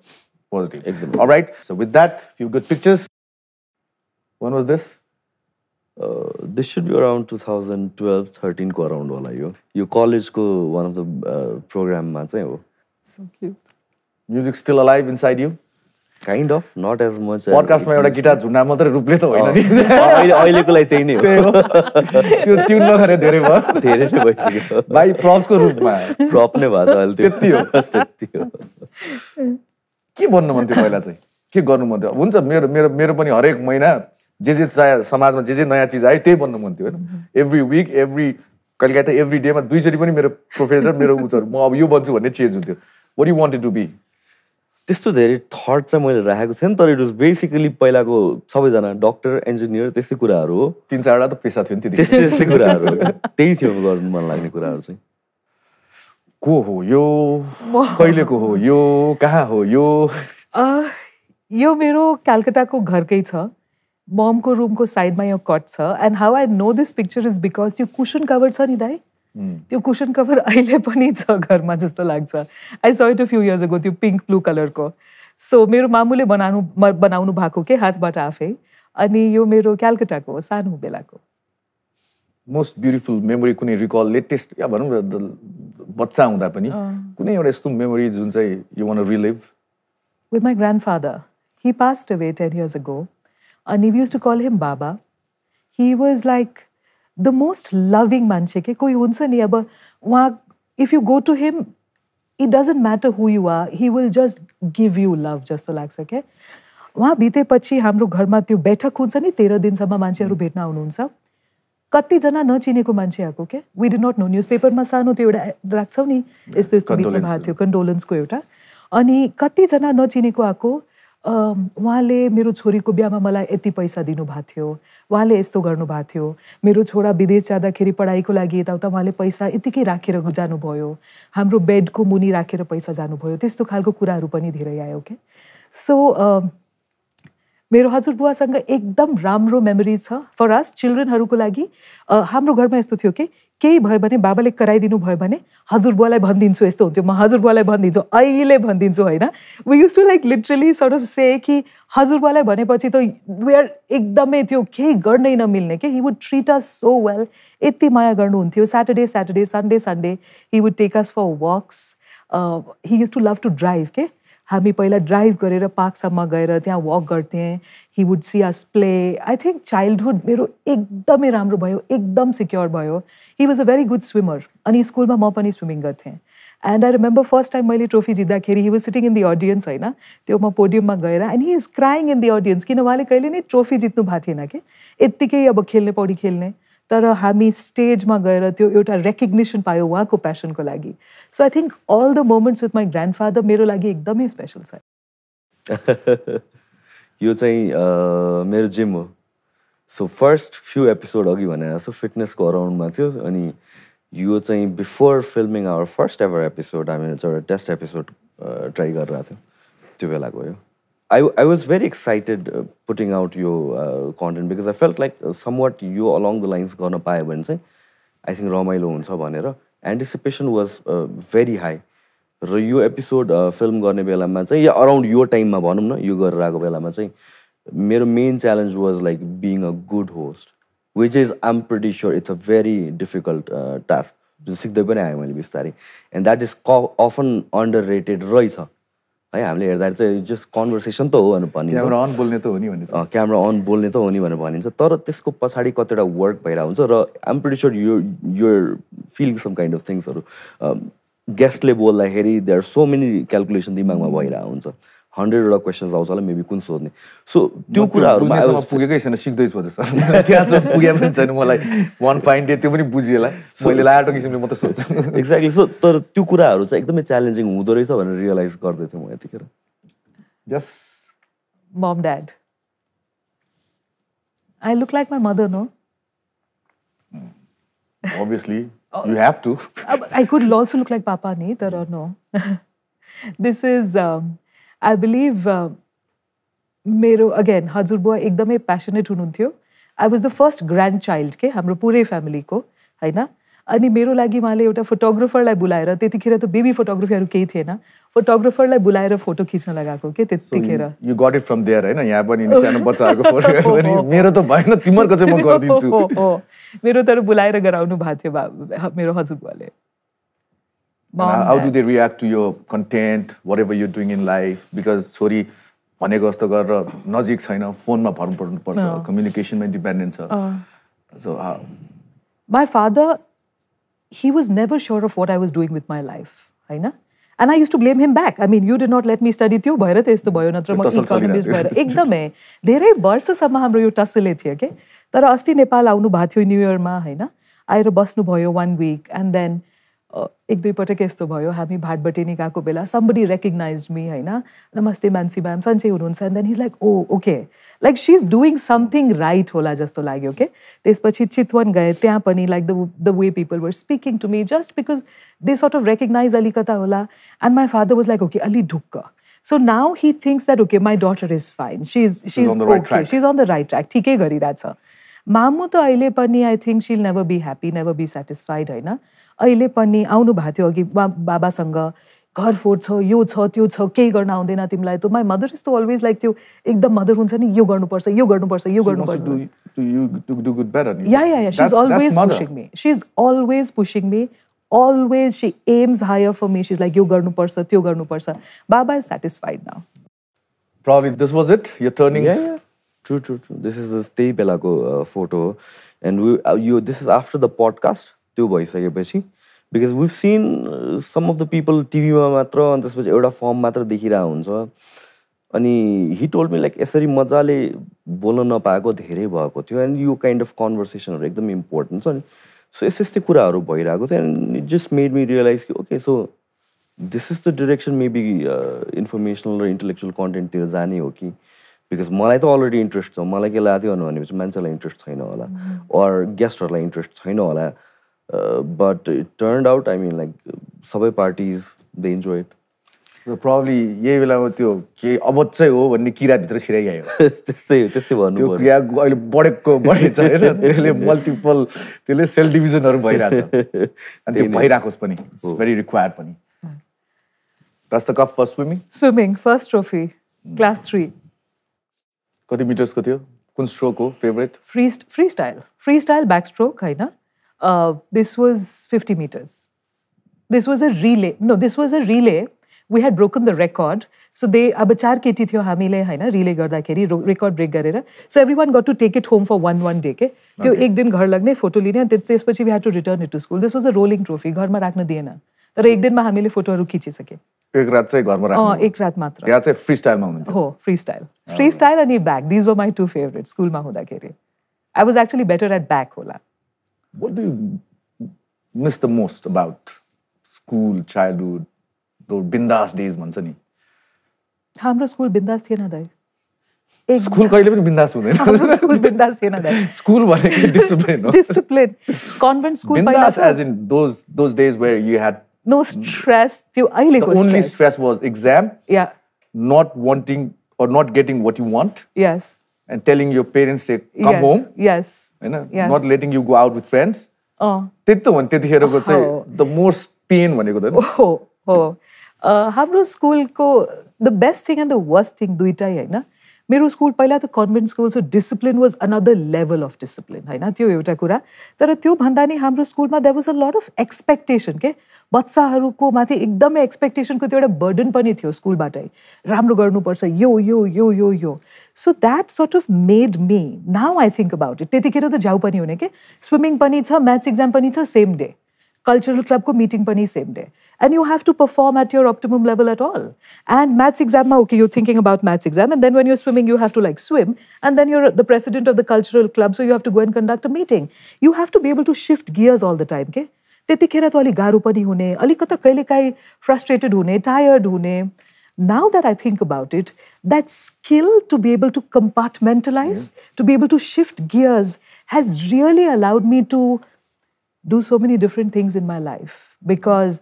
positive. एकदम. All right, so with that, few good pictures. When was this? This should be around 2012-13 को around होला यो. यो कलेजको one of the program मा चाहिँ हो. So cute. Music still alive inside you? Kind of, not as much. पडकास्टमा एउटा गिटार झुन्डा मात्रै रूपले त होइन नि. अहिलेको लागि त्यही नै हो. त्यो ट्युन नगरे धेरै भयो. धेरै नै भइसक्यो. भाइ प्रप्सको रूपमा प्रप नै भएको छ अहिले. त्यति हो. त्यति हो. के भन्नु मन थियो पहिला चाहिँ? के गर्नु मन थियो? हुन्छ मेरो पनि हरेक महिना जे समाजमा जे नयाँ चिज आयो त्यही भन्नु मन थियो हैन. एभ्री विक कहिलेकाहीँ त एभ्री डेमा 2 चोटि पनि मेरो प्रोफेसर मेरो उचहरू म अब यो बन्छु भन्ने चेन्ज हुन्थ्यो. What you wanted to be? त्यस्तो धेरै थट चाहिँ मैले राखेको छैन, तर इट वाज बेसिकली पहिलाको सबैजना डक्टर इन्जिनियर त्यस्तै कुराहरू हो. 3-4 त पेसा थियो नि त्यस्तै कुराहरू. त्यही थियो गर्नु मन लाग्ने कुराहरू चाहिँ. को हो यो? कहिलेको हो यो? कहाँ हो यो? यो मेरो कलकत्ताको घरकै छ. ममको रुमको साइडमा यो कट छ. And how I know this picture is because त्यो कुसन कभर छ नि दाइ, त्यो कुसन कभर अहिले पनि छ घरमा जस्तो लाग्छ. I saw it a few years ago, त्यो पिङ्क ब्लू कलरको. सो मेरो मामुले बनाउनु भएको के हातबाट आफै. अनि यो मेरो कलकत्ताको हो सानो बेलाको. मोस्ट ब्युटिफुल मेमोरी कुनै रिकल लेटेस्ट या भनौँ न बच्चा हुँदा पनि कुनै एउटा यस्तो मेमोरी जुन चाहिँ you want to relive? With my grandfather. He passed away 10 years ago. And we used to call him Baba. he was like the most loving मान्छे के कोही हुन्छ नि अब वहाँ if you go to him it doesn't matter who you are he will just give you love जस्तो लाग्छ के वहाँ बितेपछि हाम्रो घरमा त्यो बैठक हुन्छ नि 13 दिनसम्म मान्छेहरू भेट्न आउनुहुन्छ कतिजना नचिनेको मान्छे आएको के we did not know न्युजपेपरमा सानो त्यो एउटा राख्छौ नि यस्तो यस्तो बित्नु भएको थियो कन्डोलेन्सको एउटा अनि कतिजना नचिनेको आएको उहाँले मेरो छोरीको बिहामा मलाई यति पैसा दिनुभएको थियो उहाँले यस्तो गर्नुभएको थियो मेरो छोरा विदेश जाँदाखेरि पढाइको लागि यताउता उहाँले पैसा यतिकै राखेर जानुभयो हाम्रो बेडको मुनि राखेर पैसा जानुभयो त्यस्तो खालको कुराहरू पनि धेरै आयो के सो मेरो हजुरबुवासँग एकदम राम्रो मेमोरी छ फर अस चिल्ड्रेनहरूको लागि हाम्रो घरमा यस्तो थियो कि केही भयो भने बाबाले कराइदिनु भयो भने हजुरबुवालाई भनिदिन्छु यस्तो हुन्थ्यो म हजुरबुवालाई भनिदिन्छु अहिले भनिदिन्छु होइन we use to like literally sort of say कि हजुरबुवालाई भनेपछि त वी आर एकदमै त्यो केही गर्नै नमिल्ने के he would treat us so well यति माया गर्नुहुन्थ्यो Sunday Sunday he would take us for walks he used to love to drive के हामी पहिला ड्राइभ गरेर पार्कसम्म गएर त्यहाँ वक गर्थेँ he would see us play I think childhood मेरो एकदमै राम्रो भयो एकदम सिक्योर भयो he was a very good swimmer अनि स्कुलमा म पनि स्विमिङ गर्थेँ and I remember first time मैले ट्रोफी जित्दाखेरि he was sitting in the audience होइन त्यो म पोडियममा गएर and he is crying in the audience किन उहाँले कहिले नै ट्रोफी जित्नु भएको थिएन कि यत्तिकै अब खेल्ने पौडी खेल्ने तर हामी स्टेजमा गएर त्यो एउटा रेकग्निसन पायो उहाँको प्यासनको लागि so I think all the moments with my grandfather मेरो लागि एकदमै स्पेसल छ यो चाहिँ मेरो जिम हो सो फर्स्ट फ्यु एपिसोड अघि भने जस्तो फिटनेसको अराउन्डमा थियो अनि यो चाहिँ before filming our first ever episode हामी एउटा टेस्ट एपिसोड ट्राई गरिरहेको थियौँ त्यो बेलाको यो I was very excited putting out your content because I felt like somewhat you along the lines गर्न पायो भने चाहिँ I think रमाइलो हुन्छ भनेर anticipation was very high र यो एपिसोड फिल्म गर्ने बेलामा चाहिँ या अराउन्ड यो टाइममा भनौँ न यो गरेर आएको बेलामा चाहिँ मेरो main challenge was like being a good host which is I'm pretty sure it's a very difficult task जुन सिक्दै पनि आएँ मैले बिस्तारै and that is often under rated रहेछ है हामीले हेर्दा चाहिँ जस्ट कन्भर्सेसन त हो भनेर भनिन्छ क्यामेरा अन बोल्ने त हो नि भनिन्छ क्यामेरा अन बोल्ने त हो नि भनेर भनिन्छ तर त्यसको पछाडि कतिवटा वर्क भइरहेको हुन्छ र I'm pretty sure your feeling some kind of थिङ्सहरू गेस्टले बोल्दाखेरि देयर सो मेनी क्यालकुलेसन दिमागमा भइरहेको हुन्छ 100वटा क्वेसन्स आउँछ होला मेबी कुन सोध्ने सो त्यो कुराहरूमा पुगेकै छैन सिक्दैछु सर त्यहाँसम्म पुगे पनि छैन मलाई वान फाइन डे त्यो पनि बुझिएला मैले लाटो किसिमले म त सोध्छु एक्ज्याक्टली सो तर त्यो कुराहरू चाहिँ एकदमै च्यालेन्जिङ हुँदो रहेछ भनेर रियलाइज गर्दै थिएँ म यतिखेर यस mom dad I look like my mother no obviously you have to I could also look like papa ni tara no this is I believe मेरो again हजुरबुवा एकदमै passionate हुनुहुन्थ्यो I was the first grandchild के हाम्रो पुरै फ्यामिलीको हैन अनि मेरो लागि उहाँले एउटा फोटोग्राफरलाई बुलाएर त्यतिखेर त बेबी फोटोग्राफीहरू केही थिएन फोटोग्राफरलाई बुलाएर फोटो खिच्न लगाएको के त्यतिखेर you got it from there हैन यहाँ पनि सानो बच्चाहरुको फोटोग्राफी मेरो त भएन तिम्रो चाहिँ म गर्दिन्छु मेरो तर बुलाएर गराउनु भएको थियो मेरो हजुरबुवाले how do they react to your content whatever you're doing in life because छोरी भनेको जस्तो गरेर नजिक छैन फोनमा भर्नु पर्नुपर्छ कम्युनिकेसनमै डिपेन्डेन्ट छ so my father he was never sure of what I was doing with my life हैन and I used to blame him back I mean you did not let me study त्यो भएर त यस्तो भयो नत्र म इकोनोमिस्ट भएर एकदमै धेरै वर्षसम्म हाम्रो यो टसले थियो के तर अस्ति नेपाल आउनु भएको थियो न्यू इयरमा हैन आएर बस्नु भयो 1 week and then एक दुई पटक यस्तो भयो हामी भाटबटेनी गएको बेला somebody recognized me हैन नमस्ते मानसी म्याम सन्चै हुनुहुन्छ and then he's like oh okay like she's doing something right होला जस्तो लाग्यो के त्यसपछि चितवन गए त्यहाँ पनि like the way people were speaking to me just because they sort of recognize अलिकता होला and my father was like okay अलि ढुक्क so now he thinks that okay my daughter is fine she's on the right track. she's on the right track ठिकै गरिरहेछ मामु त अहिले पनि I think she'll never be happy never be satisfied हैन अहिले पनि आउनु भएको थियो अघि बाबासँग घर फोर छ यो छ त्यो छ केही गर्न आउँदैन तिमीलाई त माई मदर इज त अलवेज लाइक त्यो एकदम मदर हुन्छ नि यो गर्नुपर्छ यो गर्नुपर्छ यो गर्नुपर्छ या she is always pushing me she is always pushing me always she aims higher for me she's like यो गर्नुपर्छ त्यो गर्नुपर्छ बाबा is satisfied now probably this was it you're turning True. This is the त्यही बेलाको photo, and this is after the podcast त्यो भइसकेपछि, because we've seen some of the people TV मा मात्र अनि त्यसपछि एउटा फर्म मात्र देखिरहेको हुन्छ, अनि he told me like यसरी मजाले बोल्न नपाएको धेरै भएको थियो, and यो kind of conversationहरु एकदम important छ, अनि so यस्तै कुराहरु भइरहेको थियो, and it just made me realize कि okay, so this is the direction maybe informational or intellectual content तिर जाने हो कि, because मलाई त already interest छ, मलाई के लाग्यो भनेपछि मान्छेलाई interest छैन होला or guestहरुलाई interest छैन होला, but it turned out, I mean, like सबै parties they enjoy it. So probably यही बेलामा त्यो के अब चाहिँ हो भन्ने किरा भित्र छिराइगयो त्यस्तै भन्नु त्यो क्रिया अहिले बढेछ हैन, त्यसले मल्टिपल त्यसले सेल डिभिजनहरु भइराछ अनि त्यो भइराखोस् पनि, इट्स भेरी रिक्वायर्ड पनि. That's the cup for swimming? Swimming, first trophy, class 3. कति मिटर्सको थियो? कुन स्ट्रोक हो फेभरेट? Freestyle backstroke हैन. This was 50 meters. This was a relay. No, this was a relay. We had broken the record. So they अब 4 केटी थियो हामीले हैन, रिले गर्दाखेरि रेकर्ड ब्रेक गरेर. So everyone got to take it home for one day के. त्यो एक दिन घर लाग्ने, फोटो लिने, अनि त्यसपछि we had to return it to school. This was a rolling trophy. घरमा राख्न दिएन. तर एक दिनमा हामीले फोटोहरु खिचिसके. एक रात चाहिँ घरमा राख्नु. एक रात मात्र. यहाँ चाहिँ फ्रीस्टाइलमा हुनुहुन्थ्यो. हो, फ्रीस्टाइल अनि back. These were my two favorites स्कुलमा हुँदाखेरि. I was actually better at back होला. What do you miss the most about school, childhood, those bindas days भन्छ नि? हाम्रो स्कुल बिन्दास थिएन दाइ. स्कुल कहिले पनि बिन्दास हुँदैन. हाम्रो स्कुल बिन्दास थिएन दाइ. स्कुल भनेको डिसिप्लिन हो. Discipline. Convent school बिन्दास as in those days where you had no stress. त्यो अहिलेको stress. The only stress was exam. Yeah. Not wanting or not getting what you want. Yes. And telling your parents say come home. Yes. Yes. Not letting you go out with friends. त्यति त हो नि त्यतिखेरको चाहिँ the most pain भनेको त नि. हो. हाम्रो स्कुलको the best thing and the worst thing दुईटै हैन. मेरो स्कुल पहिला त convent school, so discipline was another level of discipline हैन, त्यो एउटा कुरा. तर त्यो भन्दा नि हाम्रो स्कुलमा there was a lot of expectation के, बच्चाहरूको माथि एकदमै एक्सपेक्टेसनको त्यो एउटा बर्डन पनि थियो स्कुलबाटै. राम्रो गर्नुपर्छ, यो. So that sort of made me, now I think about it, त्यतिखेर त जाउ पनि हुने के, स्विमिङ पनि छ, म्याथ्स एक्जाम पनि छ same day, cultural club ko meeting pani same day, and you have to perform at your optimum level at all. And maths exam ma, okay, you're thinking about maths exam, and then when you're swimming you have to like swim, and then you're the president of the cultural club, so you have to go and conduct a meeting. You have to be able to shift gears all the time के. त्यतिखेर त अलि गाह्रो पनि हुने, अलिकता कहिलेकाहीँ frustrated हुने, tired हुने. Now that I think about it, that skill to be able to compartmentalize, to be able to shift gears has really allowed me to do so many different things in my life, because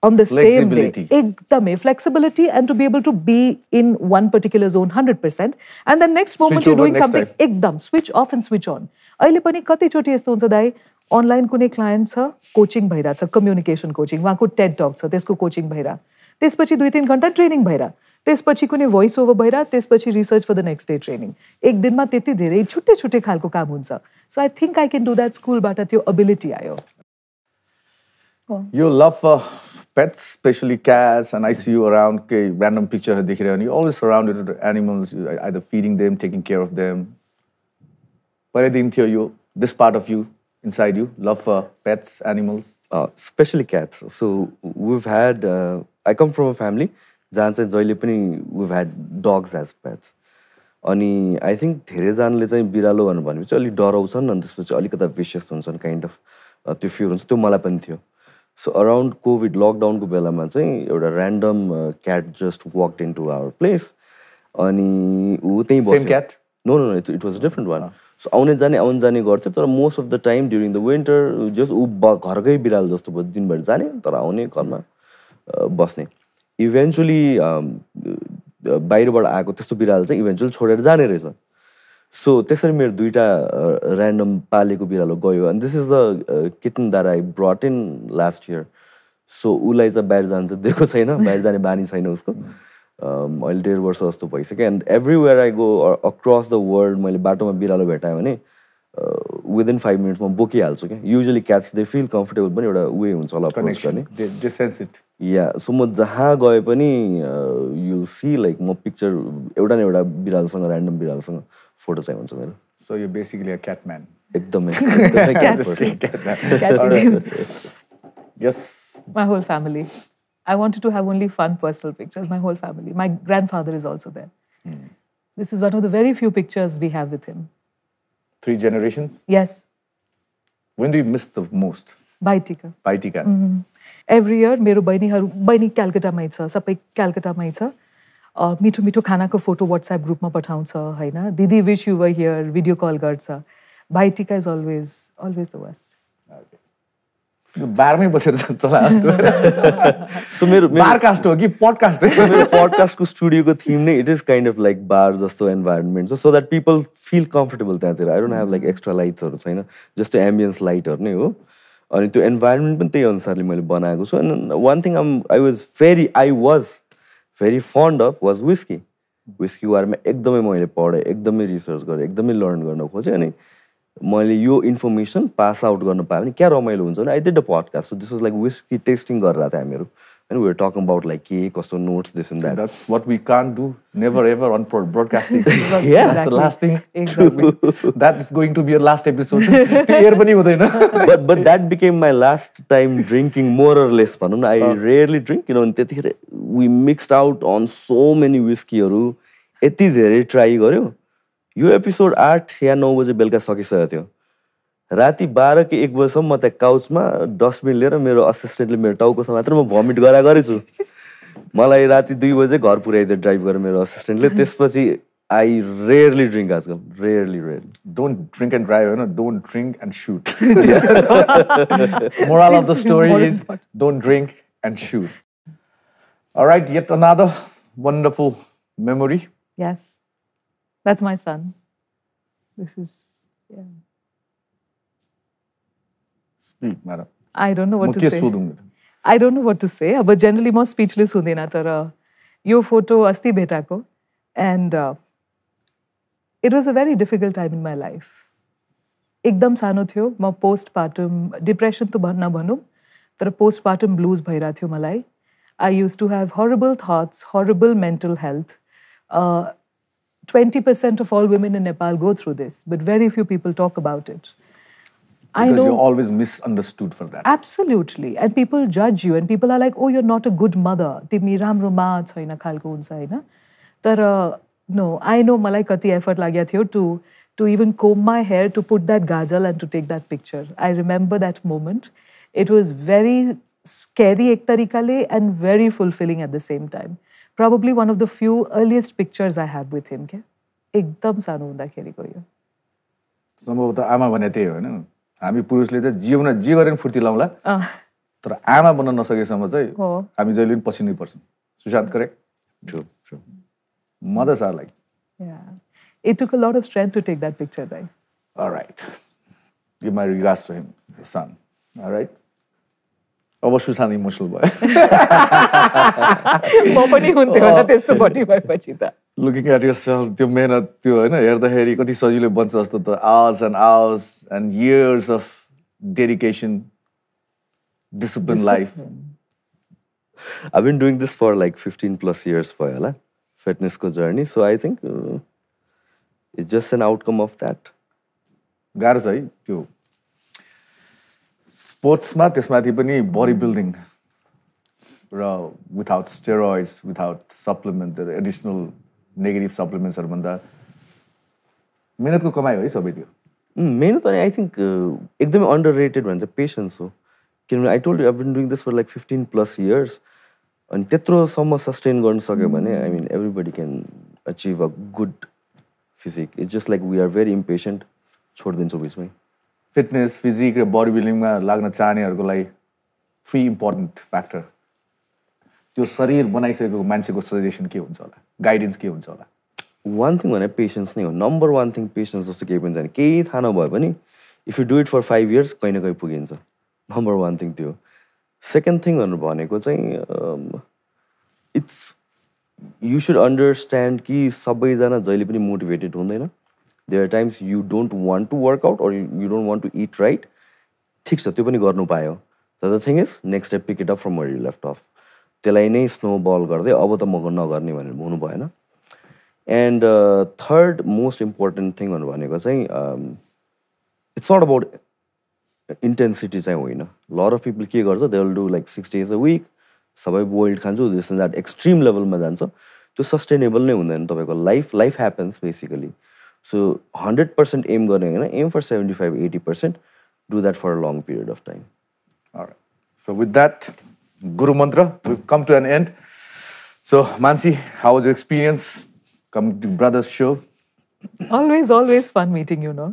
on the same day, ekdame flexibility, and to be able to be in one particular zone 100%, and the next moment you're doing something ekdam switch off and switch on. अहिले पनि कति चोटी यस्तो हुन्छ दाइ, अनलाइन कुनै क्लाइन्ट छ, कोचिङ भइरहेछ, कम्युनिकेसन कोचिङ, उहाँको टेड टक छ, त्यसको कोचिङ भइरा, त्यसपछि 2-3 घण्टा ट्रेनिङ भइरा, त्यसपछि कुनै भोइस ओभर भइरा, त्यसपछि research for the next day training. एक दिनमा त्यति धेरै छुट्टै खालको काम हुन्छ. So I think I can do that. स्कुलबाट त्यो एबिलिटी आयो. You love pets, especially cats, and I see you around random picture देखिरहनु, and you're always surrounded with animals, either feeding them, taking care of them. पहिलेदेखि थियो यो, this part of you, inside you, love for pets, animals? Especially cats. So we've had, I come from a family जहाँ चाहिँ जहिले पनि we've had dogs as pets. अनि आई थिङ्क धेरैजनाले चाहिँ बिरालो भनेपछि अलिक डराउँछन्, अनि त्यसपछि अलिकता विशेष हुन्छन्, काइन्ड अफ त्यो फियर हुन्छ. त्यो मलाई पनि थियो. सो अराउन्ड कोभिड लकडाउनको बेलामा चाहिँ एउटा random cat just walked in to our place, अनि ऊ त्यहीँ बस्यो. No it was a different one. So आउने जाने गर्थ्यो, तर most of the time during the winter just ऊ घरकै बिरालो जस्तो भयो, दिनभरि जाने तर आउने, घरमा बस्ने. इभेन्चुली बाहिरबाट आएको त्यस्तो बिरालो चाहिँ इभेन्चुअली छोडेर जाने रहेछ. सो त्यसरी मेरो 2टा ऱ्यान्डम पालेको बिरालो गयो, and this is the kitten that I brought in last year. So उसलाई चाहिँ बाहिर जान चाहिँ दिएको छैन, बाहिर जाने बानी छैन उसको. अहिले 1.5 वर्ष जस्तो भइसक्यो, and everywhere I go across the world मैले बाटोमा बिरालो भेटाएँ भने विदिन 5 मिनट्समा बोकिहाल्छु क्या. Usually cats they feel comfortable पनि, एउटा वे हुन्छ होला अप्रोच गर्ने. या सो म जहाँ गए पनि यु सी लाइक म पिक्चर एउटा न एउटा बिरालोसँग ऱ्यान्डम बिरालोसँग फोटो चाहिँ हुन्छ मेरो. So you're basically a cat man. एकदमै Yes. My whole family. I wanted to have only fun personal pictures. My whole family. My grandfather is also there. This is one of the very few pictures we have with him. 3 generations? Yes. When do you miss the most? Baitika. Baitika. Every year, मेरो बहिनी क्यालकाटामै छ, सबै क्यालकाटामै छ. मिठो मिठो खानाको फोटो WhatsApp ग्रुपमा पठाउँछ हैन. दिदी wish you were here, video call गर्छ. Baitika is always the worst. बारमै बसेर चला सो मेरो बारकास्ट हो कि पडकास्ट हो. मेरो पडकास्टको स्टुडियोको थिम नै it is kind of like bar जस्तो environment so that people feel comfortable त्यहाँतिर. I don't have like extra लाइट्सहरू छैन, जस्तो एम्बियन्स लाइटहरू नै हो. अनि त्यो एन्भाइरोन्मेन्ट पनि त्यही अनुसारले मैले बनाएको छु. And one thing I was very fund of was whisky बारेमा एकदमै मैले पढेँ, एकदमै रिसर्च गरेँ, एकदमै लर्न गर्न खोजेँ. अनि मैले यो इन्फर्मेसन पास आउट गर्न पाएँ भने क्या रमाइलो हुन्छ भने I did a podcast. So this was like whisky testing गरेर थियो हामीहरू. And we were talking about like के कस्तो notes, this and that. That's what we can't do. Never ever on broadcasting. Yeah, that's the last thing. Exactly. That is going to be your last episode. त्यो air पनि हुँदैन. But that became my last time drinking more or less. भनौँ न, I rarely drink. You know, त्यतिखेर we mixed out on so many whiskeyहरू. यति धेरै ट्राई गर्यो. यो एपिसोड 8 या 9 बजे बेलुका सकिसकेको थियो. राति 12 कि 1 बजेसम्म म त्यहाँ काउचमा डस्टबिन लिएर मेरो असिस्टेन्टले मेरो टाउकोसँग मात्र म भमिट गरेछु. मलाई राति 2 बजे घर पुर्याइदियो ड्राइभ गरेर मेरो असिस्टेन्टले. त्यसपछि आई रेयरली ड्रिङ्क आजकल, rarely. Don't drink and drive, no? Don't drink and shoot. Moral of the story is don't drink and shoot. All right, yet another wonderful memory. Yes. That's my son. This is, yeah. Speak, madam. I don't know what to say. सोधौँ? I don't know what to say. But generally म स्पिचलेस हुँदैन. तर यो फोटो अस्ति भेटाको. And it was a very difficult time in my life. एकदम सानो थियो. म पोस्टपार्टम डिप्रेसन त नभनौँ, तर पोस्टपार्टम ब्लुज भइरहेको थियो मलाई. I used to have horrible thoughts, horrible mental health. 20% of all women in Nepal go through this, but very few people talk about it. Because you're always misunderstood for that. Absolutely. And people judge you and people are like, oh, you're not a good mother. तिमी राम्रो मा छैन खालको हुन्छ हैन. तर no, I know मलाई कति effort लागेको थियो to even comb my hair, to put that gajal and to take that picture. I remember that moment. It was very scary ek tarikale and very fulfilling at the same time. Probably one of the few earliest pictures I have with him. एकदम सानो हुँदाखेरिको यो. सम्भवतः आमा भने त्यही हो हैन. हामी पुरुषले चाहिँ जीवन जे गरेर फुर्ती लाउँला, तर आमा बन्न नसकेसम्म चाहिँ हामी जहिले पनि पसिनै पर्छौँ. Sushant, correct? True. Mothers are like. Yeah. It took a lot of strength to take that picture, right? All right. Give my regards to him, his son. All right. अब सुशान्त इमोसनल भयो. म पनि हुन्थ्यो होला त्यस्तो बडी भएपछि त. Looking at yourself, त्यो मेहनत त्यो हैन हेर्दाखेरि कति सजिलो बन्छ जस्तो त. Hours and years of dedication, disciplined life. I've been doing this for like 15 plus years भयो होला, fitness को journey. So I think it's just an outcome of that. गाह्रो छ है त्यो स्पोर्ट्समा, त्यसमाथि पनि बडी बिल्डिङ र without steroids, without supplement, additional negative सप्लिमेन्ट्सहरू भन्दा मेहनतको कमाइ हो है सबै त्यो. मेहनत अनि आई थिङ्क एकदमै अन्डर रेटेड भन्छ पेसेन्स हो. किनभने I told you I been doing this for like 15 plus years. अनि त्यत्रोसम्म सस्टेन गर्न सक्यो भने I mean everybody can achieve a good physique. It's just like we are very impatient, छोडिदिन्छौँ बिचमै. फिटनेस, फिजिक र बडी बिल्डिङमा लाग्न चाहनेहरूको लागि 3 इम्पोर्टेन्ट फ्याक्टर. त्यो शरीर बनाइसकेको मान्छेको सजेसन के हुन्छ होला, गाइडेन्स के हुन्छ होला? वान थिङ भने पेसेन्स नै हो. नम्बर 1 थिङ पेसेन्स जस्तो केही पनि छैन. केही थाहा नभए पनि if you do it for 5 years कहीँ न कहीँ पुगिन्छ. नम्बर 1 थिङ त्यो. सेकेन्ड थिङ भनेको चाहिँ इट्स यु सुड अन्डरस्ट्यान्ड कि सबैजना जहिले पनि मोटिभेटेड हुँदैन. There are times you don't want to work out or you don't want to eat right. ठिक छ, त्यो पनि गर्नु पायो. The thing is, next step, pick it up from where you left off. त्यसलाई नै स्नोबल गर्दै अब त म नगर्ने भनेर हुनु भएन and third most important thing भनेको चाहिँ इट्स नट अबाउट इन्टेन्सिटी चाहिँ होइन लट अफ पिपल के गर्छ they will do like 6 days a week सबै बोइल्ड खान्छु दिस एन्ड द्याट एक्सट्रिम लेभलमा जान्छ त्यो सस्टेनेबल नै हुँदैन तपाईँको life happens basically so 100% aim गर्ने होइन aim for 75-80% do that for a long period of time Alright. So with that, Guru Mantra, we've come to an end. So Mannsi, how was your experience coming to Brothers Show? Always fun meeting you, no?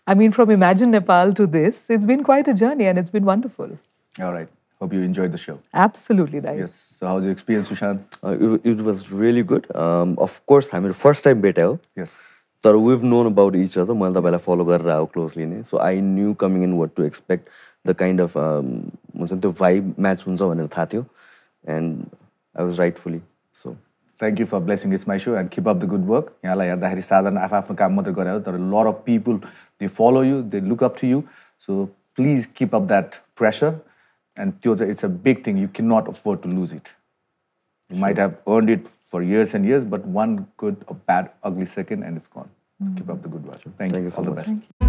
I mean, from Imagine Nepal to this, it's been quite a journey and it's been wonderful. All right. Hope you enjoyed the show. Absolutely right. Yes. So how was your experience, Sushant? It was really good. Of course, I mean, first time भेटेँ हो Yes. तर we've known about each other. मैले तपाईँलाई follow गरेर आएको closely नै. So I knew coming in what to expect, the kind of हुन्छ नि त्यो vibe match हुन्छ भनेर थाहा थियो. And I was rightfully so. Thank you for blessing It's My Show and keep up the good work. यहाँलाई हेर्दाखेरि साधारण आफ्नो काम मात्र गरेर तर a lot of people they follow you, they look up to you. So please keep up that pressure. And त्यो चाहिँ it's a big thing. You cannot afford to lose it. You might have earned it for years and years, but one good or bad, ugly second and it's gone. Keep up the good work. Thank you. so All the much. best.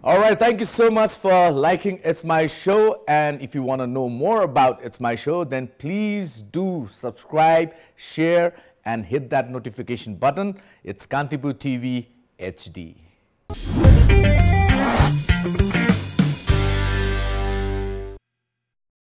All right, thank you so much for liking It's My Show. And if you want to know more about It's My Show, then please do subscribe, share, and hit that notification button. It's Kantipur TV HD.